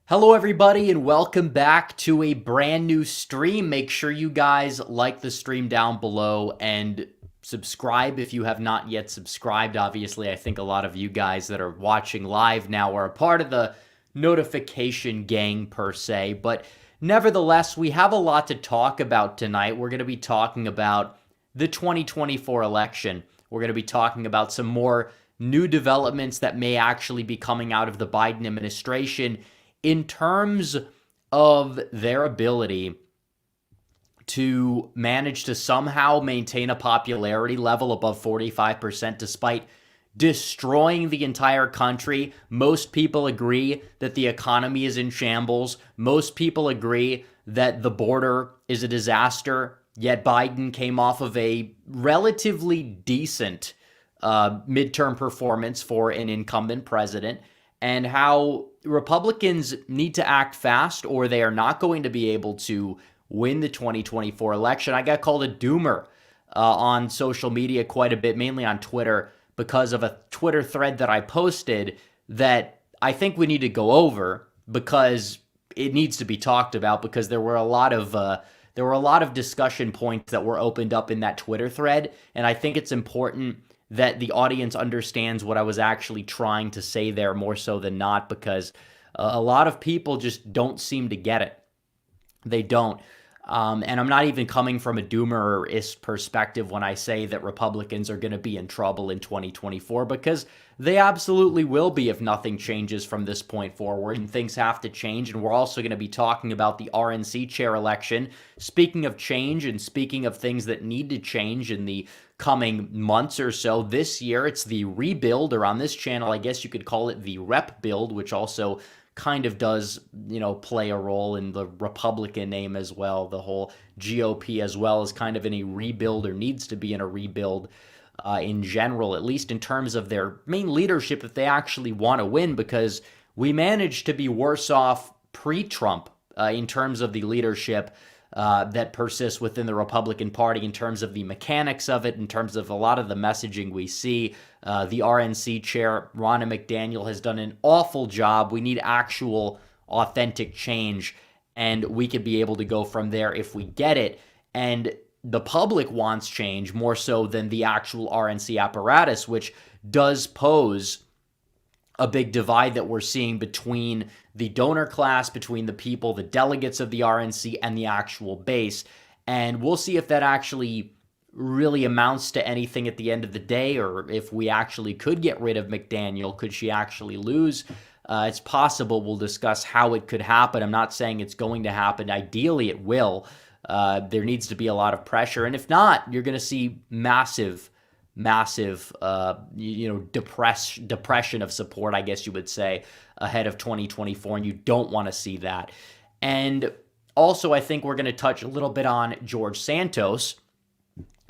Hello everybody and welcome back to a brand new stream. Make sure you guys like the stream down below and subscribe if you have not yet subscribed. Obviously, I think a lot of you guys that are watching live now are a part of the notification gang per se, but nevertheless, we have a lot to talk about tonight. We're going to be talking about the 2024 election. We're going to be talking about some more new developments that may actually be coming out of the Biden administration in terms of their ability to manage to somehow maintain a popularity level above 45% despite destroying the entire country. Most people agree that the economy is in shambles. Most people agree that the border is a disaster. Yet Biden came off of a relatively decent midterm performance for an incumbent president, and how Republicans need to act fast or they are not going to be able to win the 2024 election. I got called a doomer on social media quite a bit, mainly on Twitter, because of a Twitter thread that I posted that I think we need to go over because it needs to be talked about, because there were a lot of discussion points that were opened up in that Twitter thread, and I think it's important that the audience understands what I was actually trying to say there more so than not, because a lot of people just don't seem to get it. They don't. And I'm not even coming from a doomerist perspective when I say that Republicans are going to be in trouble in 2024, because they absolutely will be if nothing changes from this point forward, and things have to change. And we're also going to be talking about the RNC chair election. Speaking of change and speaking of things that need to change in the coming months or so, this year it's the rebuild, or on this channel, I guess you could call it the rep build, which also kind of does, play a role in the Republican name as well. The whole GOP as well is kind of in a rebuild, or needs to be in a rebuild in general, at least in terms of their main leadership, if they actually want to win, because we managed to be worse off pre-Trump in terms of the leadership that persists within the Republican Party, in terms of the mechanics of it, in terms of a lot of the messaging we see. The RNC chair, Ronna McDaniel, has done an awful job. We need actual, authentic change, and we could be able to go from there if we get it. And the public wants change more so than the actual RNC apparatus, which does pose a big divide that we're seeing between the donor class, between the people, the delegates of the RNC, and the actual base. And we'll see if that actually really amounts to anything at the end of the day, or if we actually could get rid of McDaniel. Could she actually lose? It's possible. We'll discuss how it could happen. I'm not saying it's going to happen. Ideally, it will. There needs to be a lot of pressure. And if not, you're going to see massive depression of support, I guess you would say, ahead of 2024, and you don't want to see that. And also, I think we're going to touch a little bit on George Santos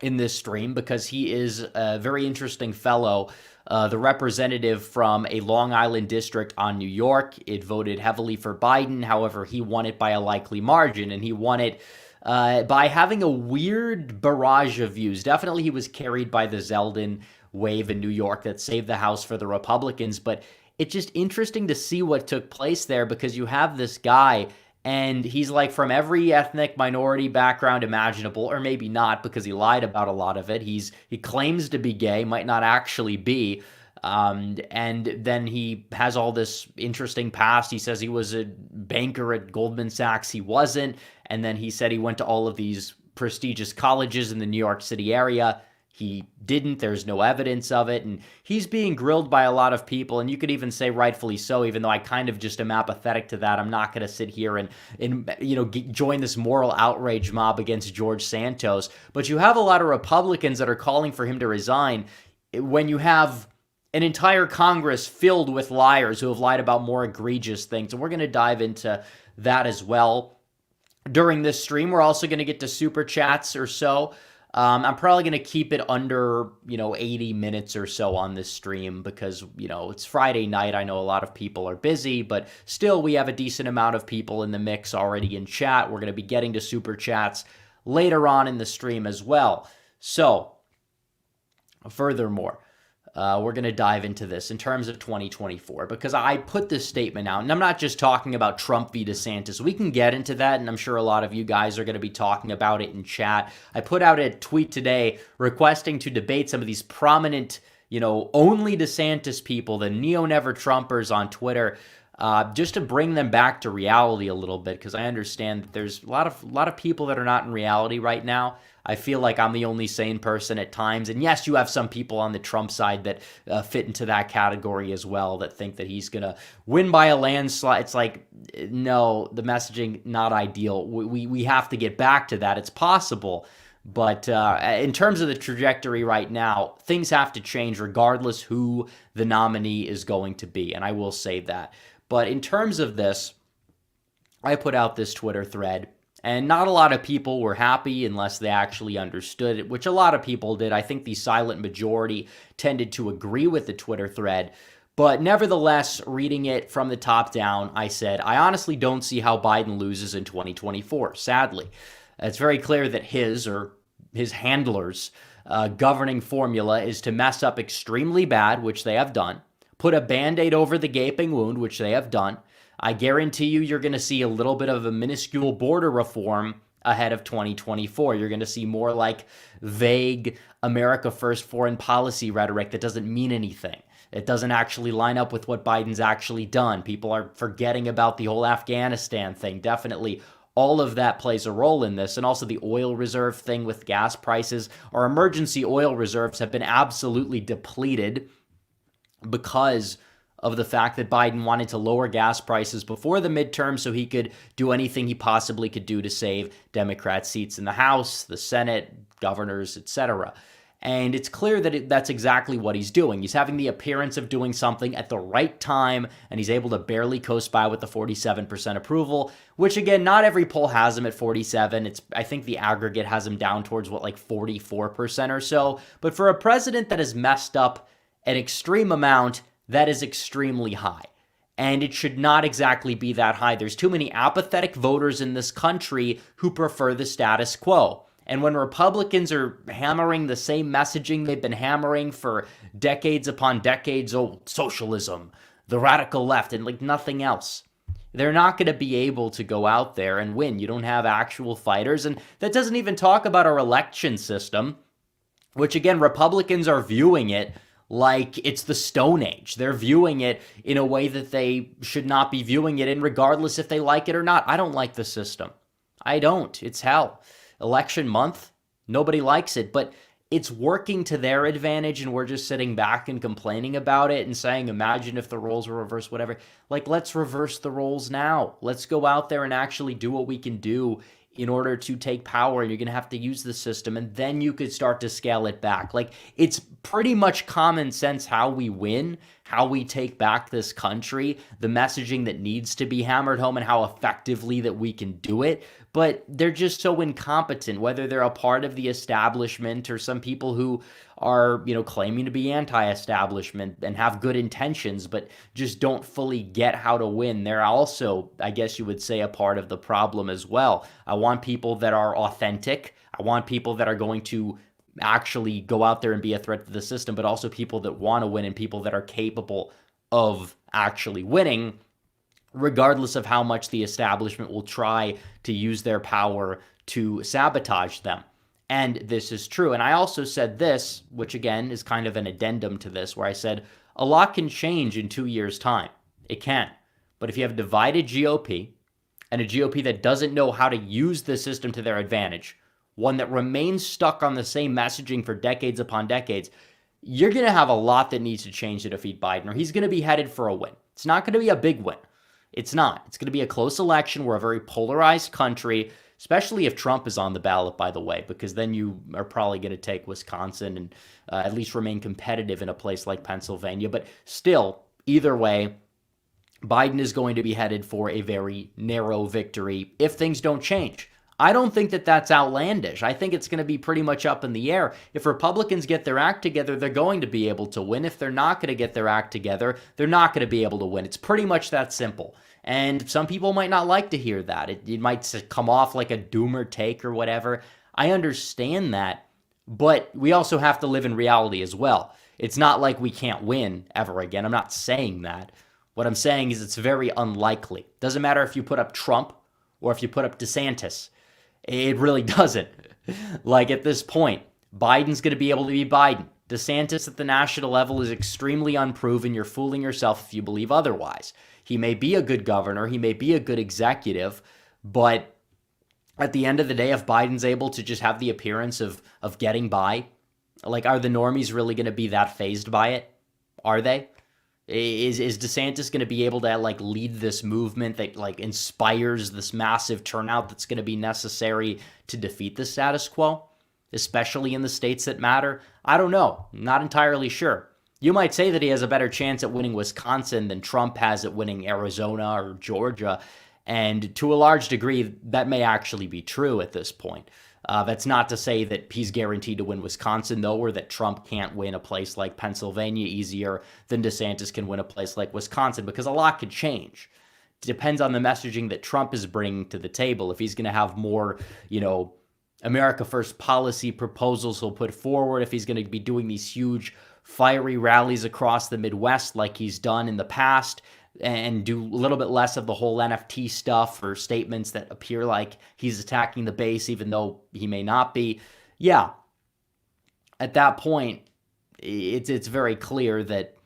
in this stream, because he is a very interesting fellow, the representative from a Long Island district on New York. It voted heavily for Biden. However, he won it by a likely margin, and he won it by having a weird barrage of views. Definitely he was carried by the Zeldin wave in New York that saved the House for the Republicans, but it's just interesting to see what took place there, because you have this guy, and he's like from every ethnic minority background imaginable, or maybe not, because he lied about a lot of it. He claims to be gay, might not actually be. And then he has all this interesting past. He says he was a banker at Goldman Sachs. He wasn't. And then he said he went to all of these prestigious colleges in the New York City area. He didn't. There's no evidence of it. And he's being grilled by a lot of people. And you could even say rightfully so, even though I kind of just am apathetic to that. I'm not going to sit here and join this moral outrage mob against George Santos. But you have a lot of Republicans that are calling for him to resign when you have an entire Congress filled with liars who have lied about more egregious things. And we're going to dive into that as well during this stream. We're also going to get to super chats or so. I'm probably going to keep it under, 80 minutes or so on this stream, because, it's Friday night. I know a lot of people are busy, but still we have a decent amount of people in the mix already in chat. We're going to be getting to super chats later on in the stream as well. So, furthermore, we're going to dive into this in terms of 2024, because I put this statement out, and I'm not just talking about Trump v. DeSantis. We can get into that, and I'm sure a lot of you guys are going to be talking about it in chat. I put out a tweet today requesting to debate some of these prominent, only DeSantis people, the neo-never-Trumpers on Twitter, just to bring them back to reality a little bit, because I understand that there's a lot of people that are not in reality right now. I feel like I'm the only sane person at times. And yes, you have some people on the Trump side that fit into that category as well, that think that he's going to win by a landslide. It's like, no, the messaging, not ideal. We have to get back to that. It's possible. But in terms of the trajectory right now, things have to change regardless who the nominee is going to be. And I will say that. But in terms of this, I put out this Twitter thread. And not a lot of people were happy unless they actually understood it, which a lot of people did. I think the silent majority tended to agree with the Twitter thread. But nevertheless, reading it from the top down, I said, I honestly don't see how Biden loses in 2024, sadly. It's very clear that his handlers' governing formula is to mess up extremely bad, which they have done, put a Band-Aid over the gaping wound, which they have done. I guarantee you're going to see a little bit of a minuscule border reform ahead of 2024. You're going to see more like vague America First foreign policy rhetoric that doesn't mean anything. It doesn't actually line up with what Biden's actually done. People are forgetting about the whole Afghanistan thing. Definitely all of that plays a role in this. And also the oil reserve thing with gas prices. Our emergency oil reserves have been absolutely depleted because of the fact that Biden wanted to lower gas prices before the midterm so he could do anything he possibly could do to save Democrat seats in the House, the Senate, governors, etc. And it's clear that that's exactly what he's doing. He's having the appearance of doing something at the right time, and he's able to barely coast by with the 47% approval, which again, not every poll has him at 47. I think the aggregate has him down towards like 44% or so. But for a president that has messed up an extreme amount, that is extremely high. And it should not exactly be that high. There's too many apathetic voters in this country who prefer the status quo. And when Republicans are hammering the same messaging they've been hammering for decades upon decades, socialism, the radical left, and like nothing else, they're not going to be able to go out there and win. You don't have actual fighters. And that doesn't even talk about our election system, which again, Republicans are viewing it like it's the Stone Age. They're viewing it in a way that they should not be viewing it in, regardless if they like it or not. I don't like the system. I don't. It's hell. Election month, nobody likes it, but it's working to their advantage, and we're just sitting back and complaining about it and saying, imagine if the roles were reversed, whatever. Like, let's reverse the roles now. Let's go out there and actually do what we can do in order to take power, and you're going to have to use the system, and then you could start to scale it back. Like, it's pretty much common sense how we win, how we take back this country, the messaging that needs to be hammered home, and how effectively that we can do it. But they're just so incompetent, whether they're a part of the establishment or some people who are, claiming to be anti-establishment and have good intentions, but just don't fully get how to win. They're also, I guess you would say, a part of the problem as well. I want people that are authentic. I want people that are going to actually go out there and be a threat to the system, but also people that want to win and people that are capable of actually winning, regardless of how much the establishment will try to use their power to sabotage them. And this is true. And I also said this, which again is kind of an addendum to this, where I said a lot can change in 2 years' time. It can. But if you have a divided GOP and a GOP that doesn't know how to use the system to their advantage, one that remains stuck on the same messaging for decades upon decades, you're going to have a lot that needs to change to defeat Biden, or he's going to be headed for a win. It's not going to be a big win. It's not. It's going to be a close election. We're a very polarized country, especially if Trump is on the ballot, by the way, because then you are probably going to take Wisconsin and at least remain competitive in a place like Pennsylvania. But still, either way, Biden is going to be headed for a very narrow victory if things don't change. I don't think that that's outlandish. I think it's going to be pretty much up in the air. If Republicans get their act together, they're going to be able to win. If they're not going to get their act together, they're not going to be able to win. It's pretty much that simple. And some people might not like to hear that. It might come off like a doomer take or whatever. I understand that, but we also have to live in reality as well. It's not like we can't win ever again. I'm not saying that. What I'm saying is it's very unlikely. Doesn't matter if you put up Trump or if you put up DeSantis. It really doesn't. Like at this point, Biden's going to be able to be Biden. DeSantis at the national level is extremely unproven. You're fooling yourself if you believe otherwise. He may be a good governor. He may be a good executive. But at the end of the day, if Biden's able to just have the appearance of getting by, like, are the normies really going to be that fazed by it? Are they? Is DeSantis going to be able to like lead this movement that like inspires this massive turnout that's going to be necessary to defeat the status quo, especially in the states that matter? I don't know. Not entirely sure. You might say that he has a better chance at winning Wisconsin than Trump has at winning Arizona or Georgia. And to a large degree, that may actually be true at this point. That's not to say that he's guaranteed to win Wisconsin, though, or that Trump can't win a place like Pennsylvania easier than DeSantis can win a place like Wisconsin, because a lot could change. It depends on the messaging that Trump is bringing to the table. If he's going to have more, America First policy proposals he'll put forward, if he's going to be doing these huge, fiery rallies across the Midwest like he's done in the past, and do a little bit less of the whole NFT stuff or statements that appear like he's attacking the base, even though he may not be. Yeah, at that point, it's very clear that,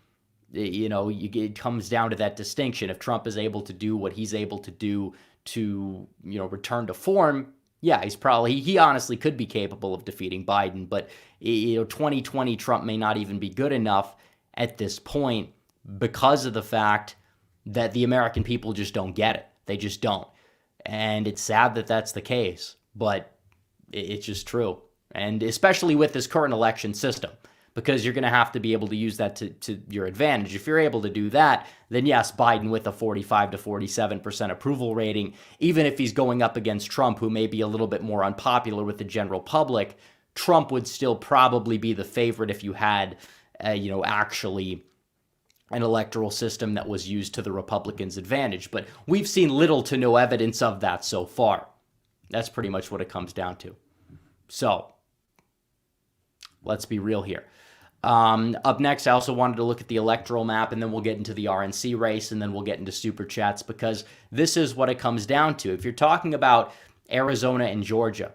it comes down to that distinction. If Trump is able to do what he's able to do to, return to form, yeah, he honestly could be capable of defeating Biden. But, 2020 Trump may not even be good enough at this point because of the fact that the American people just don't get it. They just don't. And it's sad that that's the case, but it's just true. And especially with this current election system, because you're going to have to be able to use that to your advantage. If you're able to do that, then yes, Biden with a 45 to 47% approval rating, even if he's going up against Trump, who may be a little bit more unpopular with the general public, Trump would still probably be the favorite if you had, actually an electoral system that was used to the Republicans' advantage. But we've seen little to no evidence of that so far. That's pretty much what it comes down to. So, let's be real here. Up next, I also wanted to look at the electoral map, and then we'll get into the RNC race, and then we'll get into super chats, because this is what it comes down to. If you're talking about Arizona and Georgia,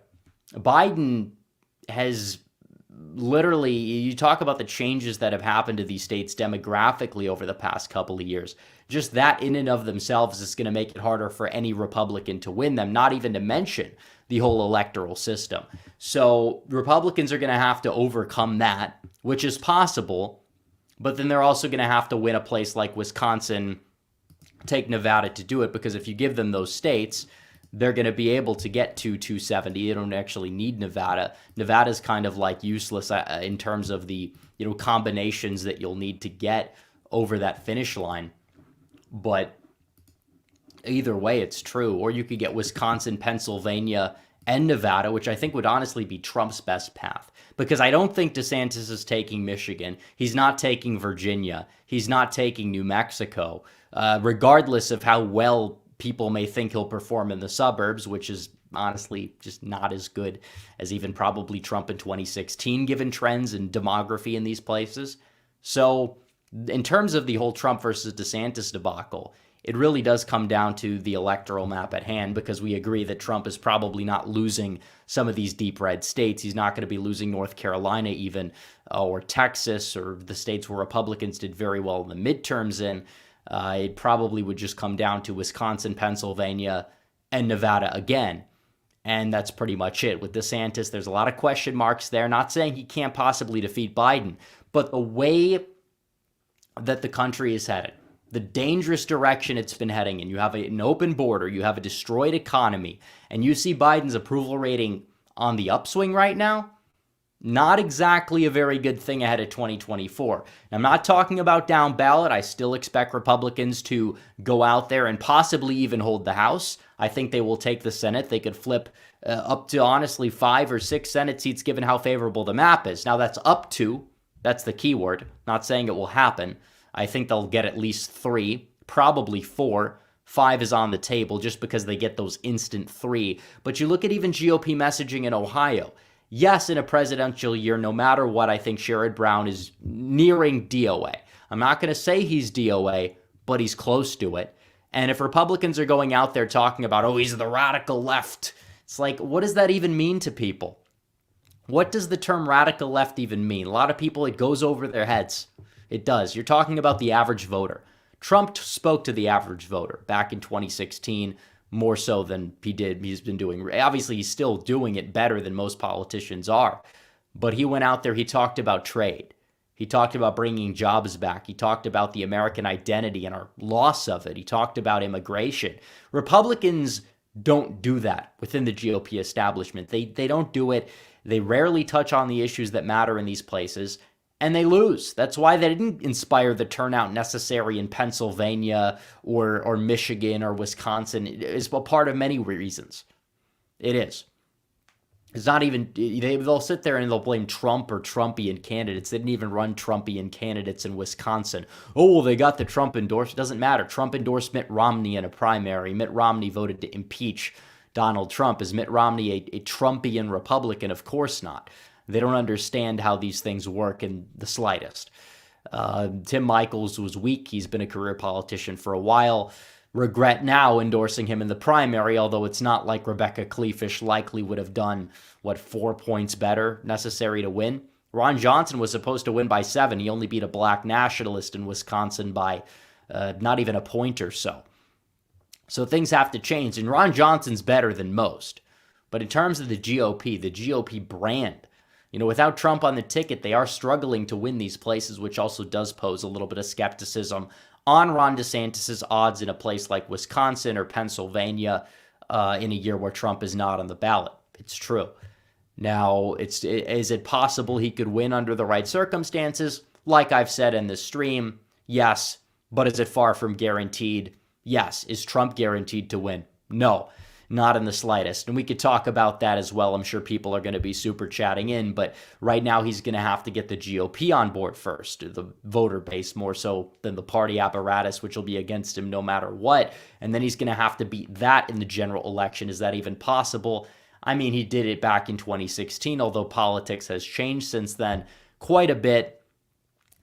Biden has literally, you talk about the changes that have happened to these states demographically over the past couple of years. Just that in and of themselves is going to make it harder for any Republican to win them, not even to mention the whole electoral system. So Republicans are going to have to overcome that, which is possible, but then they're also going to have to win a place like Wisconsin, take Nevada to do it, because if you give them those states, they're going to be able to get to 270. They don't actually need Nevada. Nevada's kind of like useless in terms of the combinations that you'll need to get over that finish line. But either way, it's true. Or you could get Wisconsin, Pennsylvania, and Nevada, which I think would honestly be Trump's best path. Because I don't think DeSantis is taking Michigan. He's not taking Virginia. He's not taking New Mexico. Regardless of how well people may think he'll perform in the suburbs, which is honestly just not as good as even probably Trump in 2016, given trends and demography in these places. So in terms of the whole Trump versus DeSantis debacle, it really does come down to the electoral map at hand, because we agree that Trump is probably not losing some of these deep red states. He's not going to be losing North Carolina even, or Texas, or the states where Republicans did very well in the midterms in. It probably would just come down to Wisconsin, Pennsylvania, and Nevada again. And that's pretty much it. With DeSantis, there's a lot of question marks there. Not saying he can't possibly defeat Biden, but the way that the country is headed, the dangerous direction it's been heading in, you have an open border, you have a destroyed economy, and you see Biden's approval rating on the upswing right now, not exactly a very good thing ahead of 2024. I'm not talking about down ballot. I still expect Republicans to go out there and possibly even hold the House. I think they will take the Senate. They could flip up to, honestly, 5 or 6 Senate seats given how favorable the map is. Now, that's up to. That's the key word. Not saying it will happen. I think they'll get at least 3, probably 4. 5 is on the table just because they get those instant 3. But you look at even GOP messaging in Ohio. Yes, in a presidential year, no matter what, I think Sherrod Brown is nearing DOA. I'm not going to say he's DOA, but he's close to it. And if Republicans are going out there talking about, oh, he's the radical left, it's like, what does that even mean to people? What does the term radical left even mean? A lot of people, it goes over their heads. It does. You're talking about the average voter. Trump spoke to the average voter back in 2016, more so than he's been doing. Obviously, he's still doing it better than most politicians are. But he went out there, he talked about trade. He talked about bringing jobs back. He talked about the American identity and our loss of it. He talked about immigration. Republicans don't do that within the GOP establishment. They don't do it. They rarely touch on the issues that matter in these places, and they lose. That's why they didn't inspire the turnout necessary in Pennsylvania or Michigan or Wisconsin. It's a part of many reasons. It is. It's not even, they'll sit there and they'll blame Trump or Trumpian candidates. They didn't even run Trumpian candidates in Wisconsin. Oh, well, they got the Trump endorsement. It doesn't matter. Trump endorsed Mitt Romney in a primary. Mitt Romney voted to impeach Donald Trump. Is Mitt Romney a Trumpian Republican? Of course not. They don't understand how these things work in the slightest. Tim Michels was weak. He's been a career politician for a while. Regret now endorsing him in the primary, although it's not like Rebecca Kleefisch likely would have done, 4 points better necessary to win. Ron Johnson was supposed to win by 7. He only beat a black nationalist in Wisconsin by not even a point or so. So things have to change, and Ron Johnson's better than most. But in terms of the GOP brand, without Trump on the ticket, they are struggling to win these places, which also does pose a little bit of skepticism on Ron DeSantis' odds in a place like Wisconsin or Pennsylvania in a year where Trump is not on the ballot. It's true. Now, is it possible he could win under the right circumstances? Like I've said in this stream, yes. But is it far from guaranteed? Yes. Is Trump guaranteed to win? No. Not in the slightest. And we could talk about that as well. I'm sure people are going to be super chatting in, but right now he's going to have to get the GOP on board first, the voter base more so than the party apparatus, which will be against him no matter what. And then he's going to have to beat that in the general election. Is that even possible? I mean, he did it back in 2016, although politics has changed since then quite a bit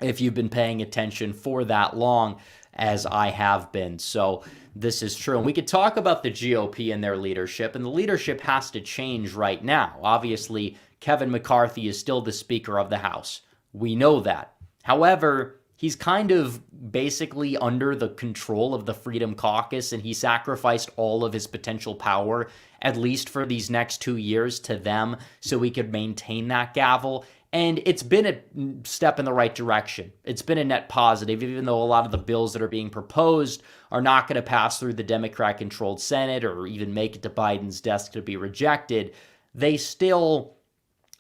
if you've been paying attention for that long as I have been. So this is true. And we could talk about the GOP and their leadership, and the leadership has to change right now. Obviously, Kevin McCarthy is still the Speaker of the House. We know that. However, he's kind of basically under the control of the Freedom Caucus, and he sacrificed all of his potential power, at least for these next 2 years, to them so he could maintain that gavel. And it's been a step in the right direction. It's been a net positive, even though a lot of the bills that are being proposed are not going to pass through the Democrat-controlled Senate or even make it to Biden's desk to be rejected. They still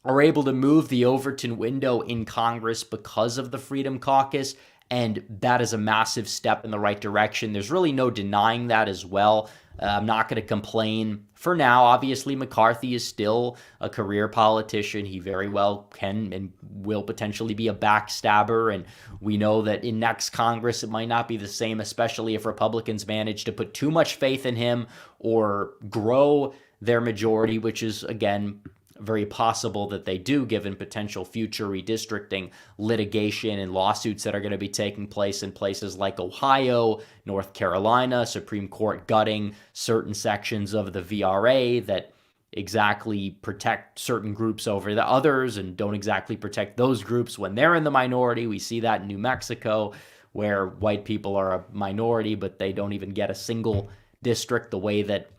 are able to move the Overton window in Congress because of the Freedom Caucus, and that is a massive step in the right direction. There's really no denying that as well. I'm not going to complain. For now, obviously, McCarthy is still a career politician. He very well can and will potentially be a backstabber, and we know that in next Congress it might not be the same, especially if Republicans manage to put too much faith in him or grow their majority, which is, again, very possible that they do, given potential future redistricting litigation and lawsuits that are going to be taking place in places like Ohio, North Carolina, Supreme Court gutting certain sections of the VRA that exactly protect certain groups over the others and don't exactly protect those groups when they're in the minority. We see that in New Mexico, where white people are a minority, but they don't even get a single district, the way that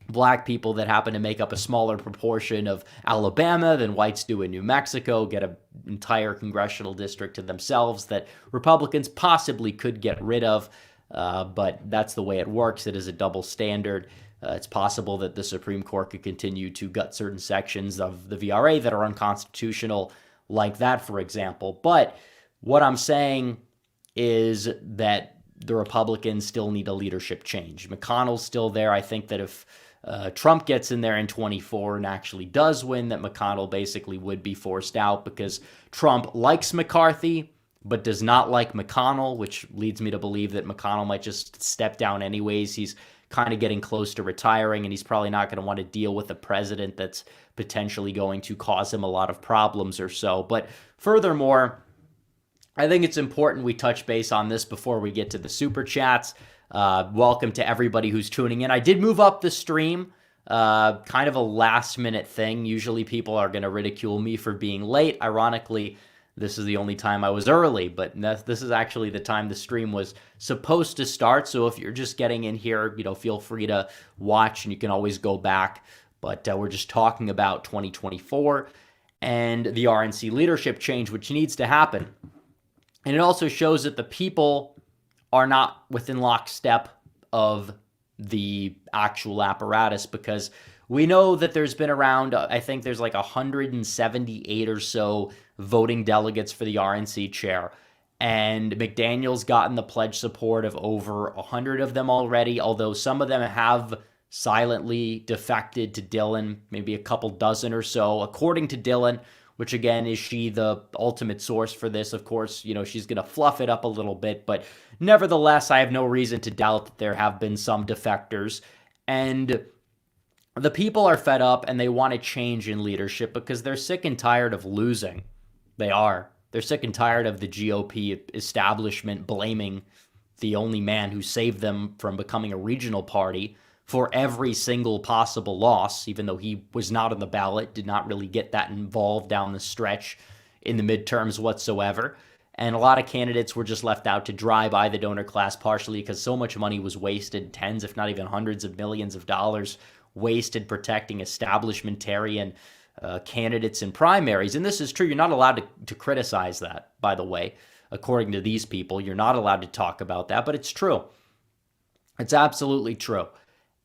black people that happen to make up a smaller proportion of Alabama than whites do in New Mexico get an entire congressional district to themselves that Republicans possibly could get rid of, but that's the way it works. It is a double standard. It's possible that the Supreme Court could continue to gut certain sections of the VRA that are unconstitutional, like that, for example. But what I'm saying is that the Republicans still need a leadership change. McConnell's still there. I think that if Trump gets in there in 24 and actually does win, that McConnell basically would be forced out because Trump likes McCarthy, but does not like McConnell, which leads me to believe that McConnell might just step down anyways. He's kind of getting close to retiring, and he's probably not going to want to deal with a president that's potentially going to cause him a lot of problems or so. But furthermore, I think it's important we touch base on this before we get to the super chats. Welcome to everybody who's tuning in. I did move up the stream, kind of a last minute thing. Usually people are going to ridicule me for being late. Ironically, this is the only time I was early, but this is actually the time the stream was supposed to start. So if you're just getting in here, feel free to watch, and you can always go back. But we're just talking about 2024 and the RNC leadership change, which needs to happen. And it also shows that the people are not within lockstep of the actual apparatus, because we know that there's been around, I think there's like 178 or so voting delegates for the RNC chair. And McDaniel's gotten the pledge support of over 100 of them already, although some of them have silently defected to Dylan, maybe a couple dozen or so, according to Dylan, which again, is she the ultimate source for this? Of course, she's going to fluff it up a little bit, but nevertheless, I have no reason to doubt that there have been some defectors. And the people are fed up, and they want to change in leadership because they're sick and tired of losing. They are. They're sick and tired of the GOP establishment blaming the only man who saved them from becoming a regional party for every single possible loss, even though he was not on the ballot, did not really get that involved down the stretch in the midterms whatsoever. And a lot of candidates were just left out to dry by the donor class, partially because so much money was wasted, tens, if not even hundreds of millions of dollars wasted protecting establishmentarian candidates in primaries. And this is true. You're not allowed to criticize that, by the way. According to these people, you're not allowed to talk about that, but it's true. It's absolutely true.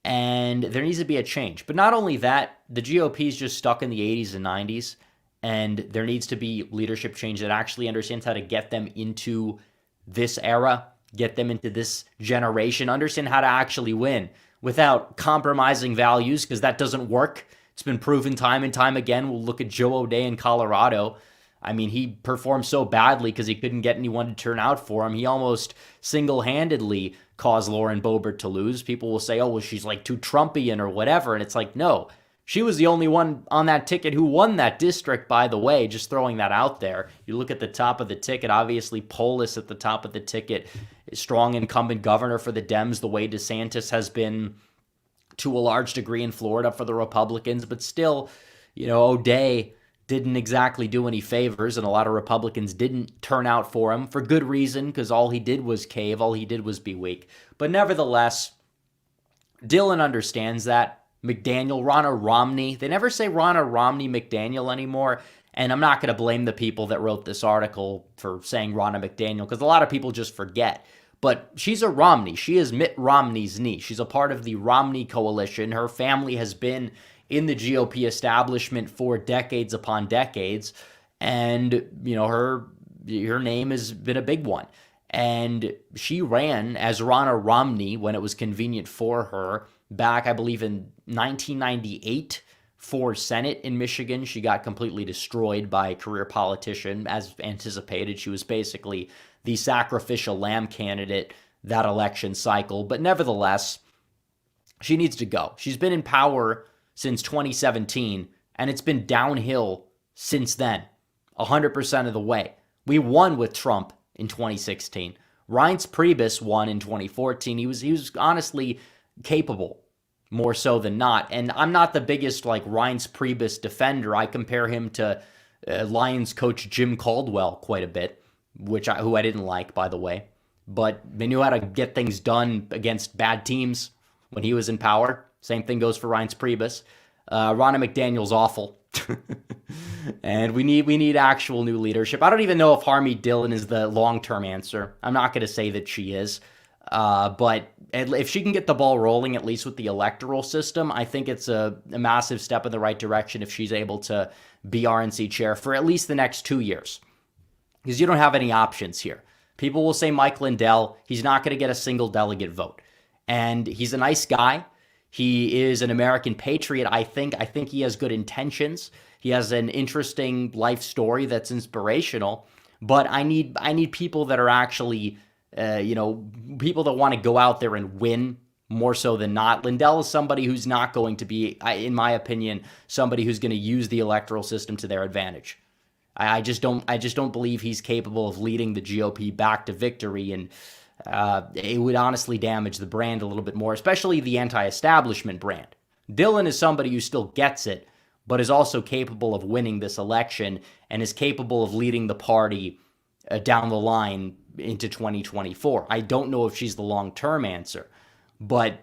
And there needs to be a change. But not only that, the GOP is just stuck in the 80s and 90s, and there needs to be leadership change that actually understands how to get them into this era, get them into this generation, understand how to actually win without compromising values, because that doesn't work. It's been proven time and time again. We'll look at Joe O'Dea in Colorado. I mean, he performed so badly because he couldn't get anyone to turn out for him. He almost single-handedly caused Lauren Boebert to lose. People will say, oh, well, she's like too Trumpian or whatever. And it's like, no, she was the only one on that ticket who won that district, by the way, just throwing that out there. You look at the top of the ticket, obviously Polis at the top of the ticket, strong incumbent governor for the Dems, the way DeSantis has been to a large degree in Florida for the Republicans. But still, O'Dea didn't exactly do any favors, and a lot of Republicans didn't turn out for him for good reason, because all he did was cave, all he did was be weak. But nevertheless, Dylan understands that. McDaniel, Ronna Romney, they never say Ronna Romney McDaniel anymore, and I'm not going to blame the people that wrote this article for saying Ronna McDaniel, because a lot of people just forget. But she's a Romney. She is Mitt Romney's niece. She's a part of the Romney coalition. Her family has been in the GOP establishment for decades upon decades, and her name has been a big one. And she ran as Ronna Romney when it was convenient for her back, I believe, in 1998 for Senate in Michigan. She got completely destroyed by a career politician. As anticipated, she was basically the sacrificial lamb candidate that election cycle. But nevertheless, she needs to go. She's been in power since 2017, and it's been downhill since then, 100% of the way. We won with Trump in 2016. Reince Priebus won in 2014. He was honestly capable, more so than not. And I'm not the biggest Reince Priebus defender. I compare him to Lions coach Jim Caldwell quite a bit, who I didn't like, by the way. But they knew how to get things done against bad teams when he was in power. Same thing goes for Reince Priebus. Ronna McDaniel's awful. And we need actual new leadership. I don't even know if Harmy Dillon is the long-term answer. I'm not going to say that she is. But if she can get the ball rolling, at least with the electoral system, I think it's a massive step in the right direction if she's able to be RNC chair for at least the next 2 years. Because you don't have any options here. People will say Mike Lindell. He's not going to get a single delegate vote. And he's a nice guy. He is an American patriot, I think. I think he has good intentions. He has an interesting life story that's inspirational. But I need people that are actually, people that want to go out there and win more so than not. Lindell is somebody who's not going to be, in my opinion, somebody who's going to use the electoral system to their advantage. I just don't believe he's capable of leading the GOP back to victory, and it would honestly damage the brand a little bit more, especially the anti-establishment brand. Dylan is somebody who still gets it, but is also capable of winning this election and is capable of leading the party down the line into 2024. I don't know if she's the long-term answer, but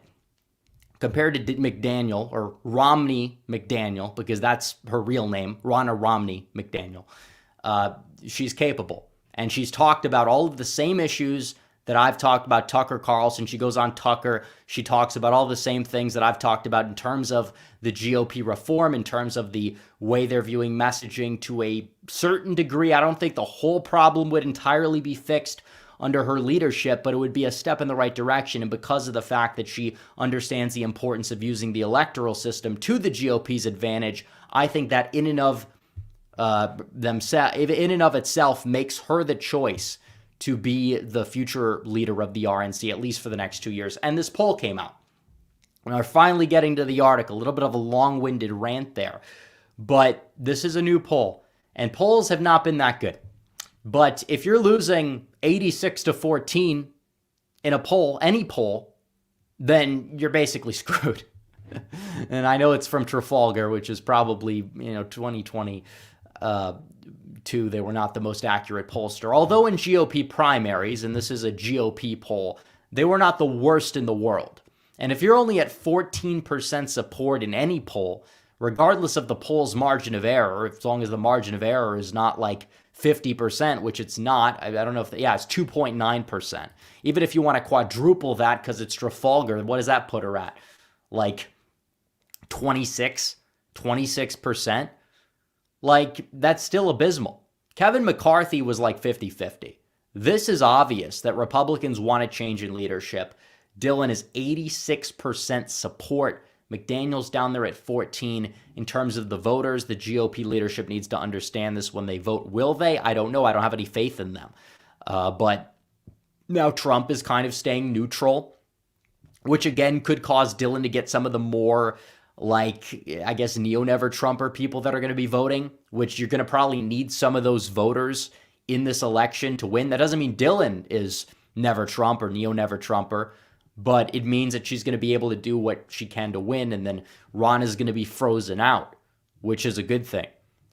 compared to McDaniel, or Romney McDaniel, because that's her real name, Ronna Romney McDaniel, she's capable. And she's talked about all of the same issues that I've talked about. Tucker Carlson, she goes on Tucker, she talks about all the same things that I've talked about in terms of the GOP reform, in terms of the way they're viewing messaging to a certain degree. I don't think the whole problem would entirely be fixed under her leadership, but it would be a step in the right direction. And because of the fact that she understands the importance of using the electoral system to the GOP's advantage, I think that in and of itself makes her the choice to be the future leader of the RNC, at least for the next 2 years. And this poll came out. We're finally getting to the article, a little bit of a long-winded rant there. But this is a new poll, and polls have not been that good. But if you're losing 86-14 in a poll, any poll, then you're basically screwed. And I know it's from Trafalgar, which is probably, 2022. They were not the most accurate pollster. Although in GOP primaries, and this is a GOP poll, they were not the worst in the world. And if you're only at 14% support in any poll, regardless of the poll's margin of error, as long as the margin of error is not like 50%, which it's not. I don't know if, it's 2.9%. Even if you want to quadruple that because it's Trafalgar, what does that put her at? Like 26%? Like, that's still abysmal. Kevin McCarthy was like 50-50. This is obvious that Republicans want a change in leadership. Dylan is 86% support. McDaniel's down there at 14. In terms of the voters, the GOP leadership needs to understand this when they vote. Will they? I don't know. I don't have any faith in them. But now Trump is kind of staying neutral, which again could cause Dylan to get some of the more, neo-never-Trumper people that are going to be voting, which you're going to probably need some of those voters in this election to win. That doesn't mean Dylan is never Trump or neo-never Trumper, but it means that she's going to be able to do what she can to win, and then Ron is going to be frozen out, which is a good thing.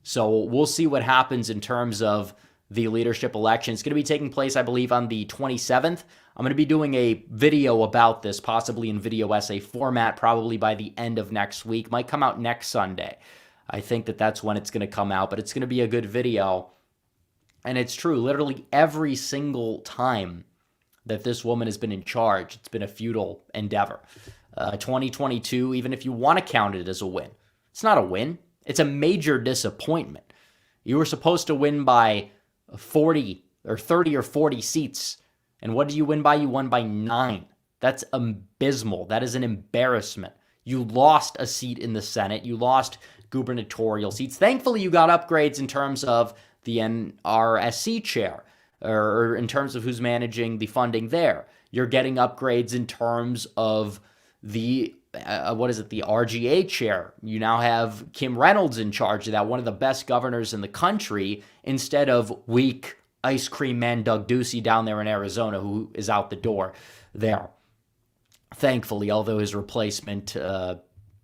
So we'll see what happens in terms of the leadership election. It's going to be taking place, I believe, on the 27th. I'm going to be doing a video about this, possibly in video essay format, probably by the end of next week. Might come out next Sunday. I think that's when it's going to come out, but it's going to be a good video. And it's true, literally every single time that this woman has been in charge, it's been a futile endeavor. 2022, even if you want to count it as a win, it's not a win. It's a major disappointment. You were supposed to win by 40 or 30 or 40 seats. And what did you win by? You won by 9. That's abysmal. That is an embarrassment. You lost a seat in the Senate. You lost gubernatorial seats. Thankfully, you got upgrades in terms of the NRSC chair, or in terms of who's managing the funding there. You're getting upgrades in terms of the, the RGA chair. You now have Kim Reynolds in charge of that, one of the best governors in the country, instead of weak ice cream man Doug Ducey down there in Arizona, who is out the door there. Thankfully, although his replacement,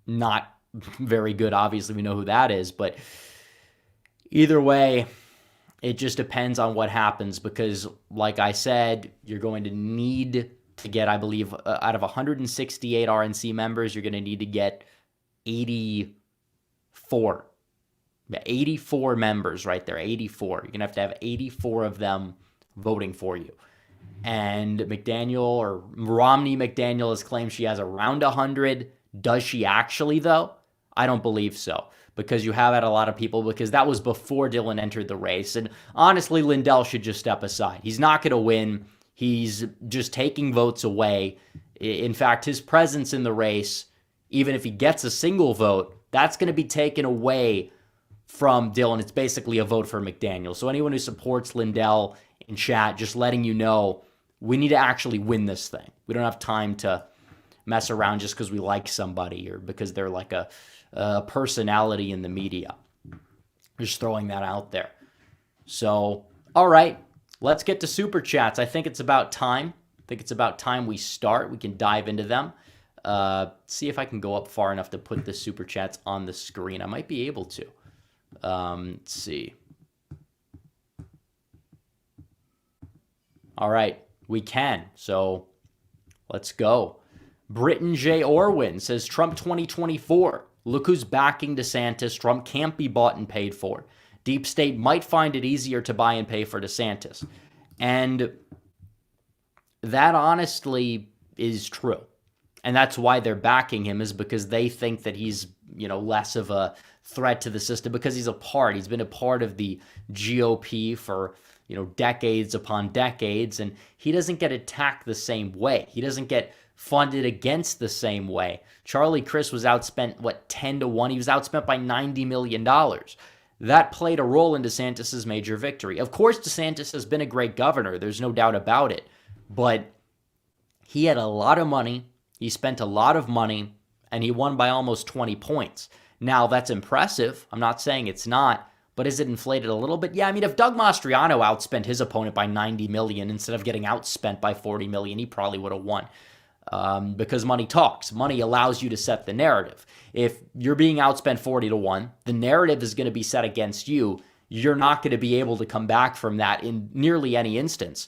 not very good. Obviously, we know who that is, but either way, it just depends on what happens, because like I said, you're going to need to get, I believe, out of 168 RNC members, you're going to need to get 84. 84 members right there, 84. You're going to have 84 of them voting for you. And McDaniel, or Romney McDaniel, has claimed she has around 100. Does she actually, though? I don't believe so, because you have had a lot of people, because that was before Dylan entered the race. And honestly, Lindell should just step aside. He's not going to win. He's just taking votes away. In fact, his presence in the race, even if he gets a single vote, that's going to be taken away from Dylan. It's basically a vote for McDaniel. So anyone who supports Lindell in chat, just letting you know, we need to actually win this thing. We don't have time to mess around just because we like somebody or because they're like a personality in the media. Just throwing that out there. So, all right, let's get to Super Chats. I think it's about time. We start. We can dive into them. See if I can go up far enough to put the Super Chats on the screen. I might be able to. Let's see. All right, we can. So let's go. Britton J. Orwin says, Trump 2024. Look who's backing DeSantis. Trump can't be bought and paid for. Deep State might find it easier to buy and pay for DeSantis. And that honestly is true. And that's why they're backing him, is because they think that he's, less of a threat to the system because he's been a part of the GOP for, decades upon decades. And he doesn't get attacked the same way. He doesn't get funded against the same way. Charlie Crist was outspent, 10-1? He was outspent by $90 million. That played a role in DeSantis' major victory. Of course, DeSantis has been a great governor. There's no doubt about it. But he had a lot of money. He spent a lot of money, and he won by almost 20 points. Now, that's impressive. I'm not saying it's not. But is it inflated a little bit? Yeah, I mean, if Doug Mastriano outspent his opponent by $90 million instead of getting outspent by $40 million, he probably would have won. Because money talks. Money allows you to set the narrative. If you're being outspent 40-1, the narrative is going to be set against you. You're not going to be able to come back from that in nearly any instance.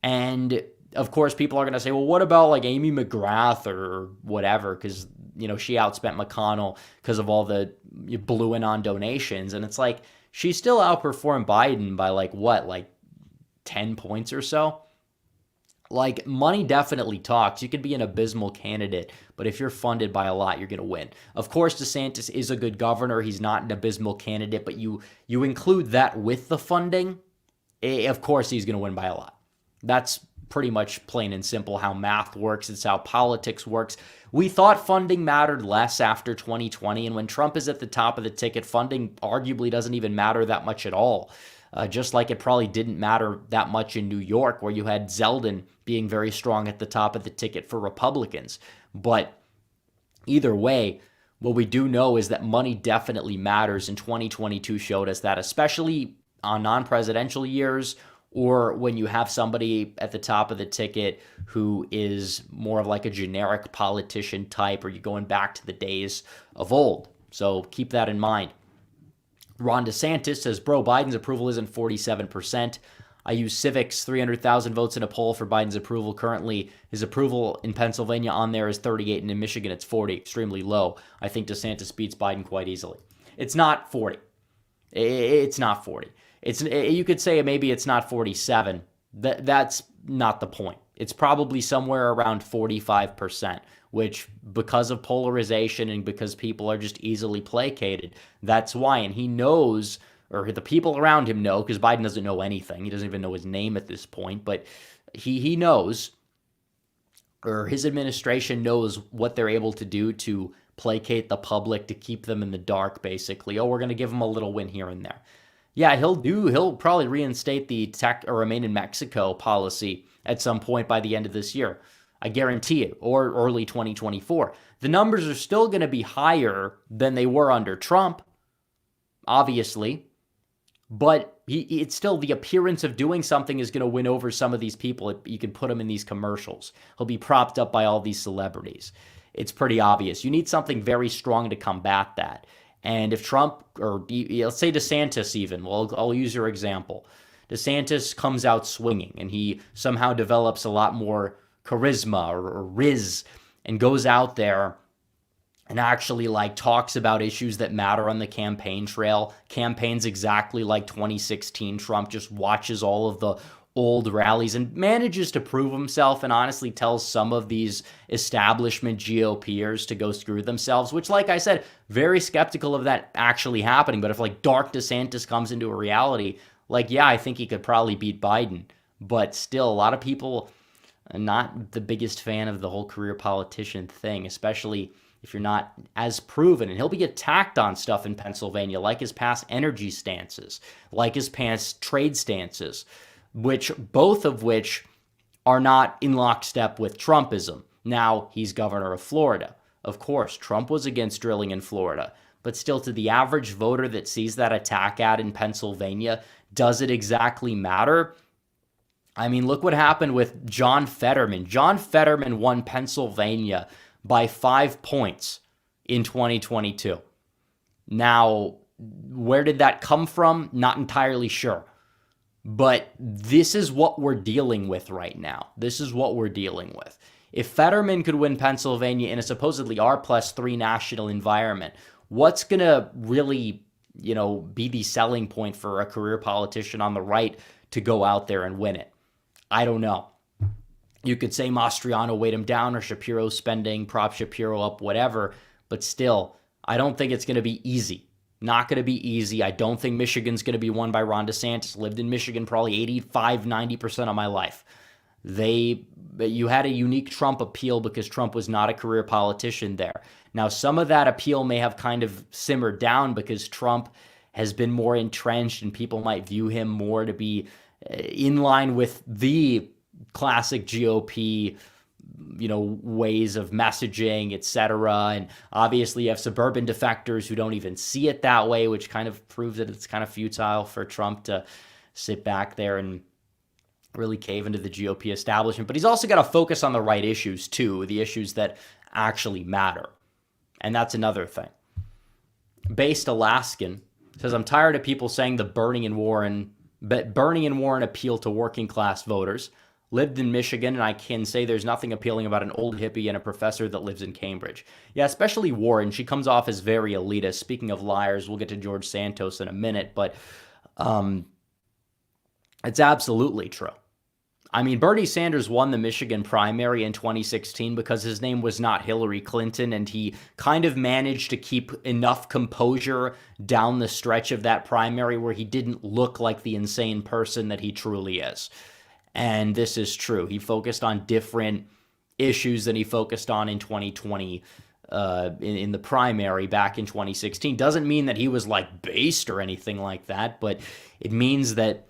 And of course, people are going to say, well, what about like Amy McGrath or whatever? Because, she outspent McConnell because of all the blew in on donations. And it's like, she still outperformed Biden by 10 points or so. Like, money definitely talks. You could be an abysmal candidate, but if you're funded by a lot, you're going to win. Of course, DeSantis is a good governor. He's not an abysmal candidate, but you include that with the funding, of course he's going to win by a lot. That's pretty much plain and simple how math works. It's how politics works. We thought funding mattered less after 2020, and when Trump is at the top of the ticket, funding arguably doesn't even matter that much at all. Just like it probably didn't matter that much in New York, where you had Zeldin being very strong at the top of the ticket for Republicans. But either way, what we do know is that money definitely matters, and 2022 showed us that, especially on non-presidential years, or when you have somebody at the top of the ticket who is more of like a generic politician type, or you're going back to the days of old. So keep that in mind. Ron DeSantis says, bro, Biden's approval isn't 47%. I use Civic's 300,000 votes in a poll for Biden's approval. Currently, his approval in Pennsylvania on there is 38, and in Michigan it's 40, extremely low. I think DeSantis beats Biden quite easily. It's not 40. It's not 40. You could say maybe it's not 47. That's not the point. It's probably somewhere around 45%, which because of polarization and because people are just easily placated, that's why. And he knows, or the people around him know, because Biden doesn't know anything. He doesn't even know his name at this point, but he knows, or his administration knows what they're able to do to placate the public, to keep them in the dark, basically. Oh, we're going to give him a little win here and there. Yeah, he'll probably reinstate the tech or remain in Mexico policy at some point by the end of this year. I guarantee it, or early 2024. The numbers are still going to be higher than they were under Trump, obviously, but it's still the appearance of doing something is going to win over some of these people. You can put him in these commercials. He'll be propped up by all these celebrities. It's pretty obvious. You need something very strong to combat that. And if Trump, or let's say DeSantis even, well, I'll use your example. DeSantis comes out swinging and he somehow develops a lot more charisma or riz and goes out there and actually talks about issues that matter on the campaign trail, campaigns exactly like 2016 Trump, just watches all of the old rallies and manages to prove himself and honestly tells some of these establishment GOPers to go screw themselves, which, like I said, very skeptical of that actually happening. But if dark DeSantis comes into a reality, yeah, I think he could probably beat Biden. But still, a lot of people are not the biggest fan of the whole career politician thing, especially if you're not as proven. And he'll be attacked on stuff in Pennsylvania, like his past energy stances, like his past trade stances, both of which are not in lockstep with Trumpism. Now, he's governor of Florida. Of course, Trump was against drilling in Florida. But still, to the average voter that sees that attack ad in Pennsylvania, does it exactly matter? I mean, look what happened with John Fetterman. John Fetterman won Pennsylvania by 5 points in 2022. Now, where did that come from? Not entirely sure. But this is what we're dealing with right now. This is what we're dealing with. If Fetterman could win Pennsylvania in a supposedly R+3 national environment, what's going to really, be the selling point for a career politician on the right to go out there and win it? I don't know. You could say Mastriano weighed him down or Shapiro spending, prop Shapiro up, whatever. But still, I don't think it's going to be easy. Not going to be easy. I don't think Michigan's going to be won by Ron DeSantis. Lived in Michigan probably 85-90% of my life. You had a unique Trump appeal because Trump was not a career politician there. Now, some of that appeal may have kind of simmered down because Trump has been more entrenched and people might view him more to be in line with the classic GOP ways of messaging, etc. And obviously you have suburban defectors who don't even see it that way, which kind of proves that it's kind of futile for Trump to sit back there and really cave into the GOP establishment. But he's also got to focus on the right issues too, the issues that actually matter. And that's another thing. Based Alaskan says, I'm tired of people saying the Bernie and Warren appeal to working class voters. Lived in Michigan, and I can say there's nothing appealing about an old hippie and a professor that lives in Cambridge. Yeah, especially Warren. She comes off as very elitist. Speaking of liars, we'll get to George Santos in a minute, but it's absolutely true. I mean, Bernie Sanders won the Michigan primary in 2016 because his name was not Hillary Clinton, and he kind of managed to keep enough composure down the stretch of that primary where he didn't look like the insane person that he truly is. And this is true. He focused on different issues than he focused on in 2020 in the primary back in 2016. Doesn't mean that he was like based or anything like that, but it means that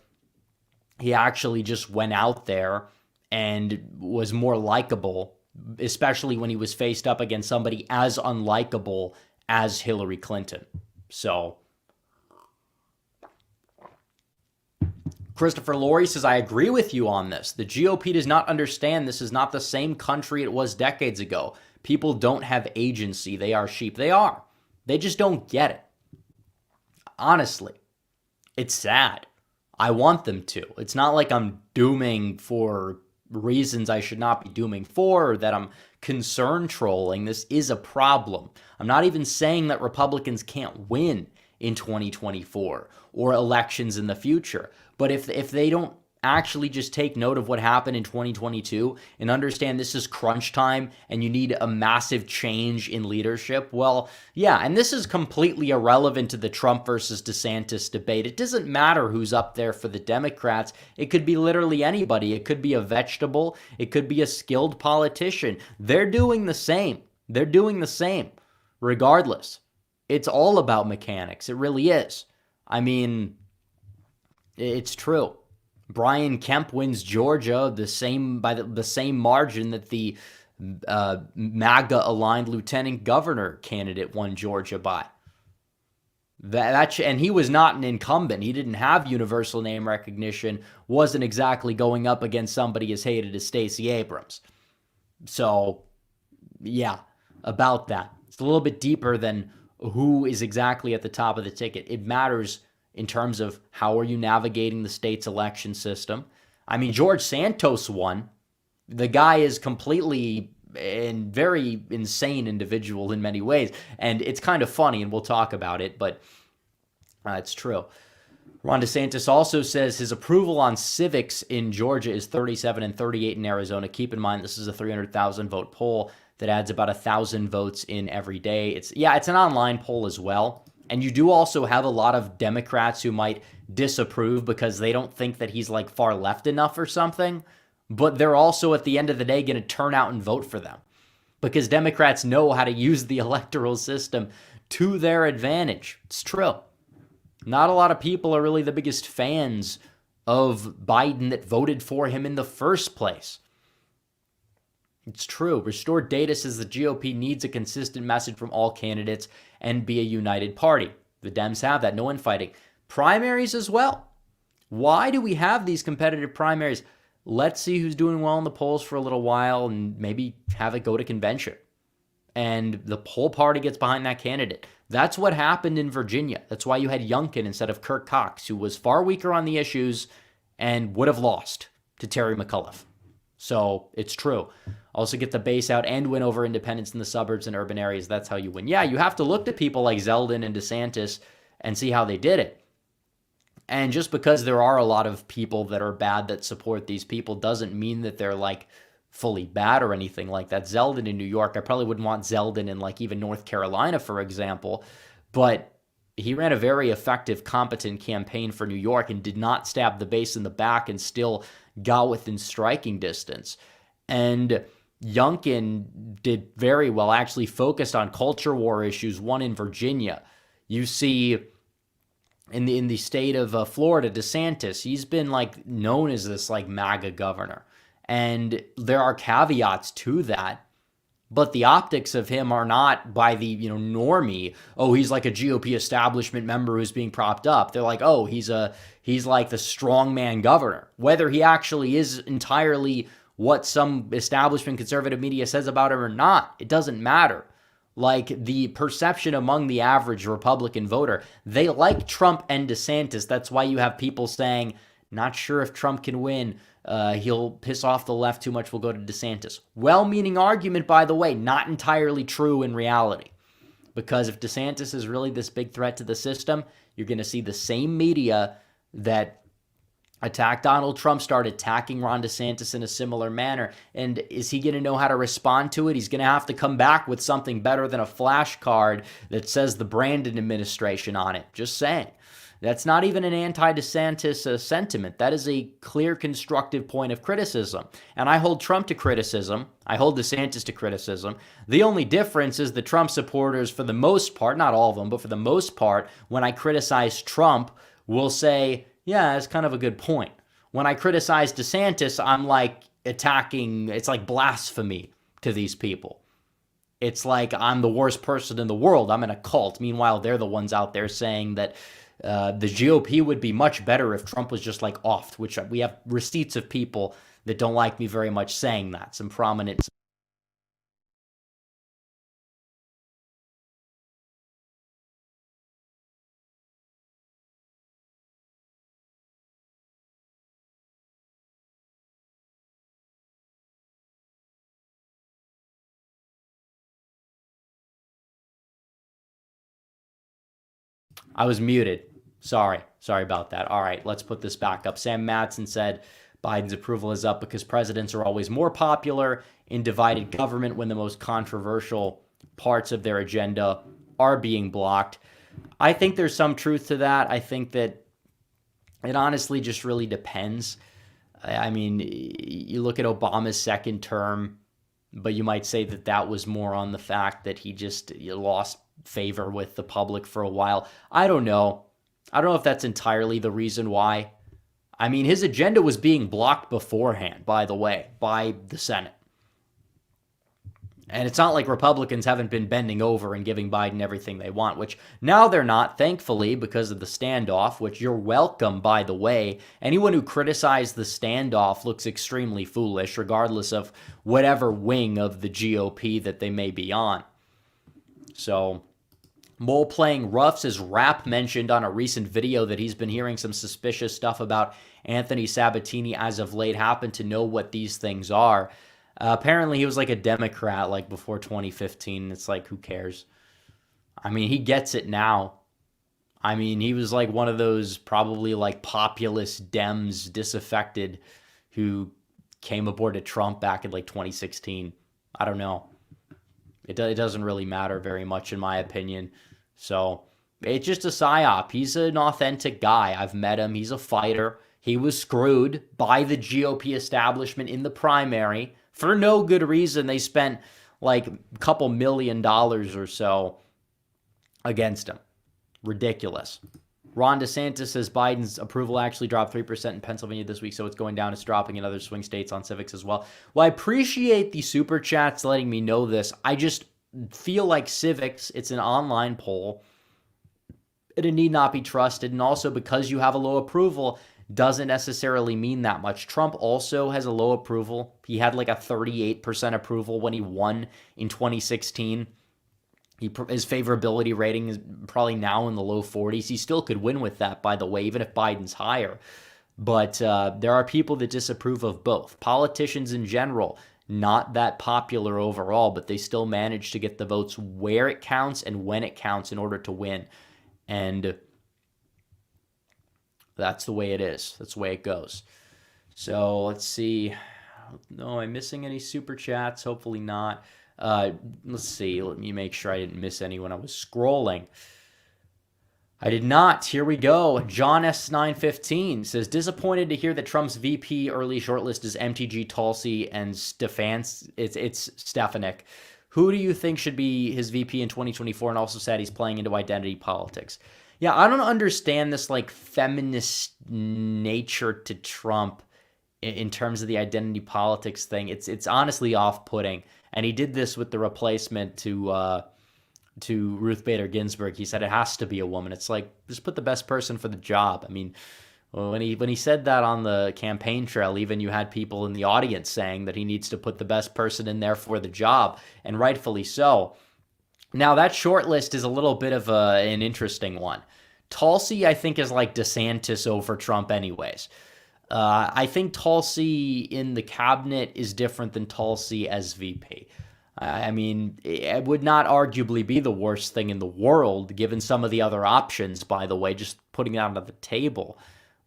he actually just went out there and was more likable, especially when he was faced up against somebody as unlikable as Hillary Clinton. So Christopher Laurie says, I agree with you on this. The GOP does not understand this is not the same country it was decades ago. People don't have agency. They are sheep. They are. They just don't get it. Honestly, it's sad. I want them to. It's not like I'm dooming for reasons I should not be dooming for, or that I'm concern trolling. This is a problem. I'm not even saying that Republicans can't win in 2024 or elections in the future. But if they don't actually just take note of what happened in 2022 and understand this is crunch time and you need a massive change in leadership, well, yeah, and this is completely irrelevant to the Trump versus DeSantis debate. It doesn't matter who's up there for the Democrats. It could be literally anybody. It could be a vegetable. It could be a skilled politician. They're doing the same. They're doing the same regardless. It's all about mechanics. It really is. I mean, it's true. Brian Kemp wins Georgia by the same margin that the MAGA-aligned lieutenant governor candidate won Georgia by. And he was not an incumbent. He didn't have universal name recognition, wasn't exactly going up against somebody as hated as Stacey Abrams. So, yeah, about that. It's a little bit deeper than who is exactly at the top of the ticket. It matters in terms of how are you navigating the state's election system. I mean, George Santos won. The guy is completely and very insane individual in many ways. And it's kind of funny, and we'll talk about it, but it's true. Ron DeSantis also says his approval on civics in Georgia is 37 and 38 in Arizona. Keep in mind, this is a 300,000 vote poll that adds about 1,000 votes in every day. It's an online poll as well. And you do also have a lot of Democrats who might disapprove because they don't think that he's like far left enough or something. But they're also at the end of the day going to turn out and vote for them. because Democrats know how to use the electoral system to their advantage. It's true. Not a lot of people are really the biggest fans of Biden that voted for him in the first place. It's true. Restored Data says the GOP needs a consistent message from all candidates and be a united party. The Dems have that. No infighting. Primaries as well. Why do we have these competitive primaries? Let's see who's doing well in the polls for a little while and maybe have it go to convention. And the whole party gets behind that candidate. That's what happened in Virginia. That's why you had Youngkin instead of Kirk Cox, who was far weaker on the issues and would have lost to Terry McAuliffe. So it's true. Also get the base out and win over independents in the suburbs and urban areas. That's how you win. Yeah, you have to look to people like Zeldin and DeSantis and see how they did it. And just because there are a lot of people that are bad that support these people doesn't mean that they're like fully bad or anything like that. Zeldin in New York, I probably wouldn't want Zeldin in like even North Carolina, for example, but he ran a very effective, competent campaign for New York and did not stab the base in the back and still got within striking distance. And Youngkin did very well, actually focused on culture war issues, one in Virginia. You see in the state of Florida, DeSantis, he's been like known as this like MAGA governor. And there are caveats to that, but the optics of him are not by the, normie, oh, he's like a GOP establishment member who's being propped up. They're like, oh, he's like the strongman governor. Whether he actually is entirely what some establishment conservative media says about him or not, it doesn't matter. Like the perception among the average Republican voter, they like Trump and DeSantis. That's why you have people saying, not sure if Trump can win. He'll piss off the left too much. We'll go to DeSantis. Well-meaning argument, by the way, not entirely true in reality. Because if DeSantis is really this big threat to the system, you're going to see the same media that attacked Donald Trump start attacking Ron DeSantis in a similar manner. And is he going to know how to respond to it? He's going to have to come back with something better than a flashcard that says the Brandon administration on it. Just saying. That's not even an anti-DeSantis sentiment. That is a clear, constructive point of criticism. And I hold Trump to criticism. I hold DeSantis to criticism. The only difference is the Trump supporters, for the most part, not all of them, but for the most part, when I criticize Trump, will say, yeah, that's kind of a good point. When I criticize DeSantis, I'm like attacking, it's like blasphemy to these people. It's like I'm the worst person in the world. I'm in a cult. Meanwhile, they're the ones out there saying that the GOP would be much better if Trump was just like off, which we have receipts of people that don't like me very much saying that. Some prominent. I was muted. Sorry about that. All right, let's put this back up. Sam Madsen said Biden's approval is up because presidents are always more popular in divided government when the most controversial parts of their agenda are being blocked. I think there's some truth to that. I think that it honestly just really depends. I mean, you look at Obama's second term, but you might say that that was more on the fact that he just lost favor with the public for a while. I don't know. I don't know if that's entirely the reason why. I mean, his agenda was being blocked beforehand, by the way, by the Senate. And it's not like Republicans haven't been bending over and giving Biden everything they want, which now they're not, thankfully, because of the standoff, which you're welcome, by the way. Anyone who criticized the standoff looks extremely foolish, regardless of whatever wing of the GOP that they may be on. So, Mole playing rough says Rapp mentioned on a recent video that he's been hearing some suspicious stuff about Anthony Sabatini as of late. Happen to know what these things are. Apparently, he was like a Democrat like before 2015. It's like, who cares? I mean, he gets it now. I mean, he was like one of those probably like populist Dems, disaffected, who came aboard to Trump back in like 2016. I don't know. It doesn't really matter very much, in my opinion. So it's just a psyop. He's an authentic guy. I've met him. He's a fighter. He was screwed by the GOP establishment in the primary for no good reason. They spent like a couple $1 million or so against him. Ridiculous. Ron DeSantis says Biden's approval actually dropped 3% in Pennsylvania this week, so it's going down. It's dropping in other swing states on civics as well. Well, I appreciate the super chats letting me know this. I just feel like civics, it's an online poll, and it need not be trusted. And also, because you have a low approval doesn't necessarily mean that much. Trump also has a low approval. He had like a 38% approval when he won in 2016. His favorability rating is probably now in the low 40s. He still could win with that, by the way, even if Biden's higher. But there are people that disapprove of both. Politicians in general, not that popular overall, but they still manage to get the votes where it counts and when it counts in order to win. And that's the way it is. That's the way it goes. So let's see. No, am I missing any super chats? Hopefully not. Let's see. Let me make sure I didn't miss any when I was scrolling. I did not. Here we go. John S915 says, disappointed to hear that Trump's VP early shortlist is MTG, Tulsi, and it's Stefanik. Who do you think should be his VP in 2024? And also said he's playing into identity politics. Yeah, I don't understand this like feminist nature to Trump in terms of the identity politics thing. It's honestly off-putting. And he did this with the replacement to Ruth Bader Ginsburg. He said it has to be a woman. It's like, just put the best person for the job. I mean, when he said that on the campaign trail, even you had people in the audience saying that he needs to put the best person in there for the job, and rightfully so. Now, that short list is a little bit of an interesting one. Tulsi, I think, is like DeSantis over Trump anyways. I think Tulsi in the cabinet is different than Tulsi as VP. I mean, it would not arguably be the worst thing in the world, given some of the other options, by the way, just putting it out on the table.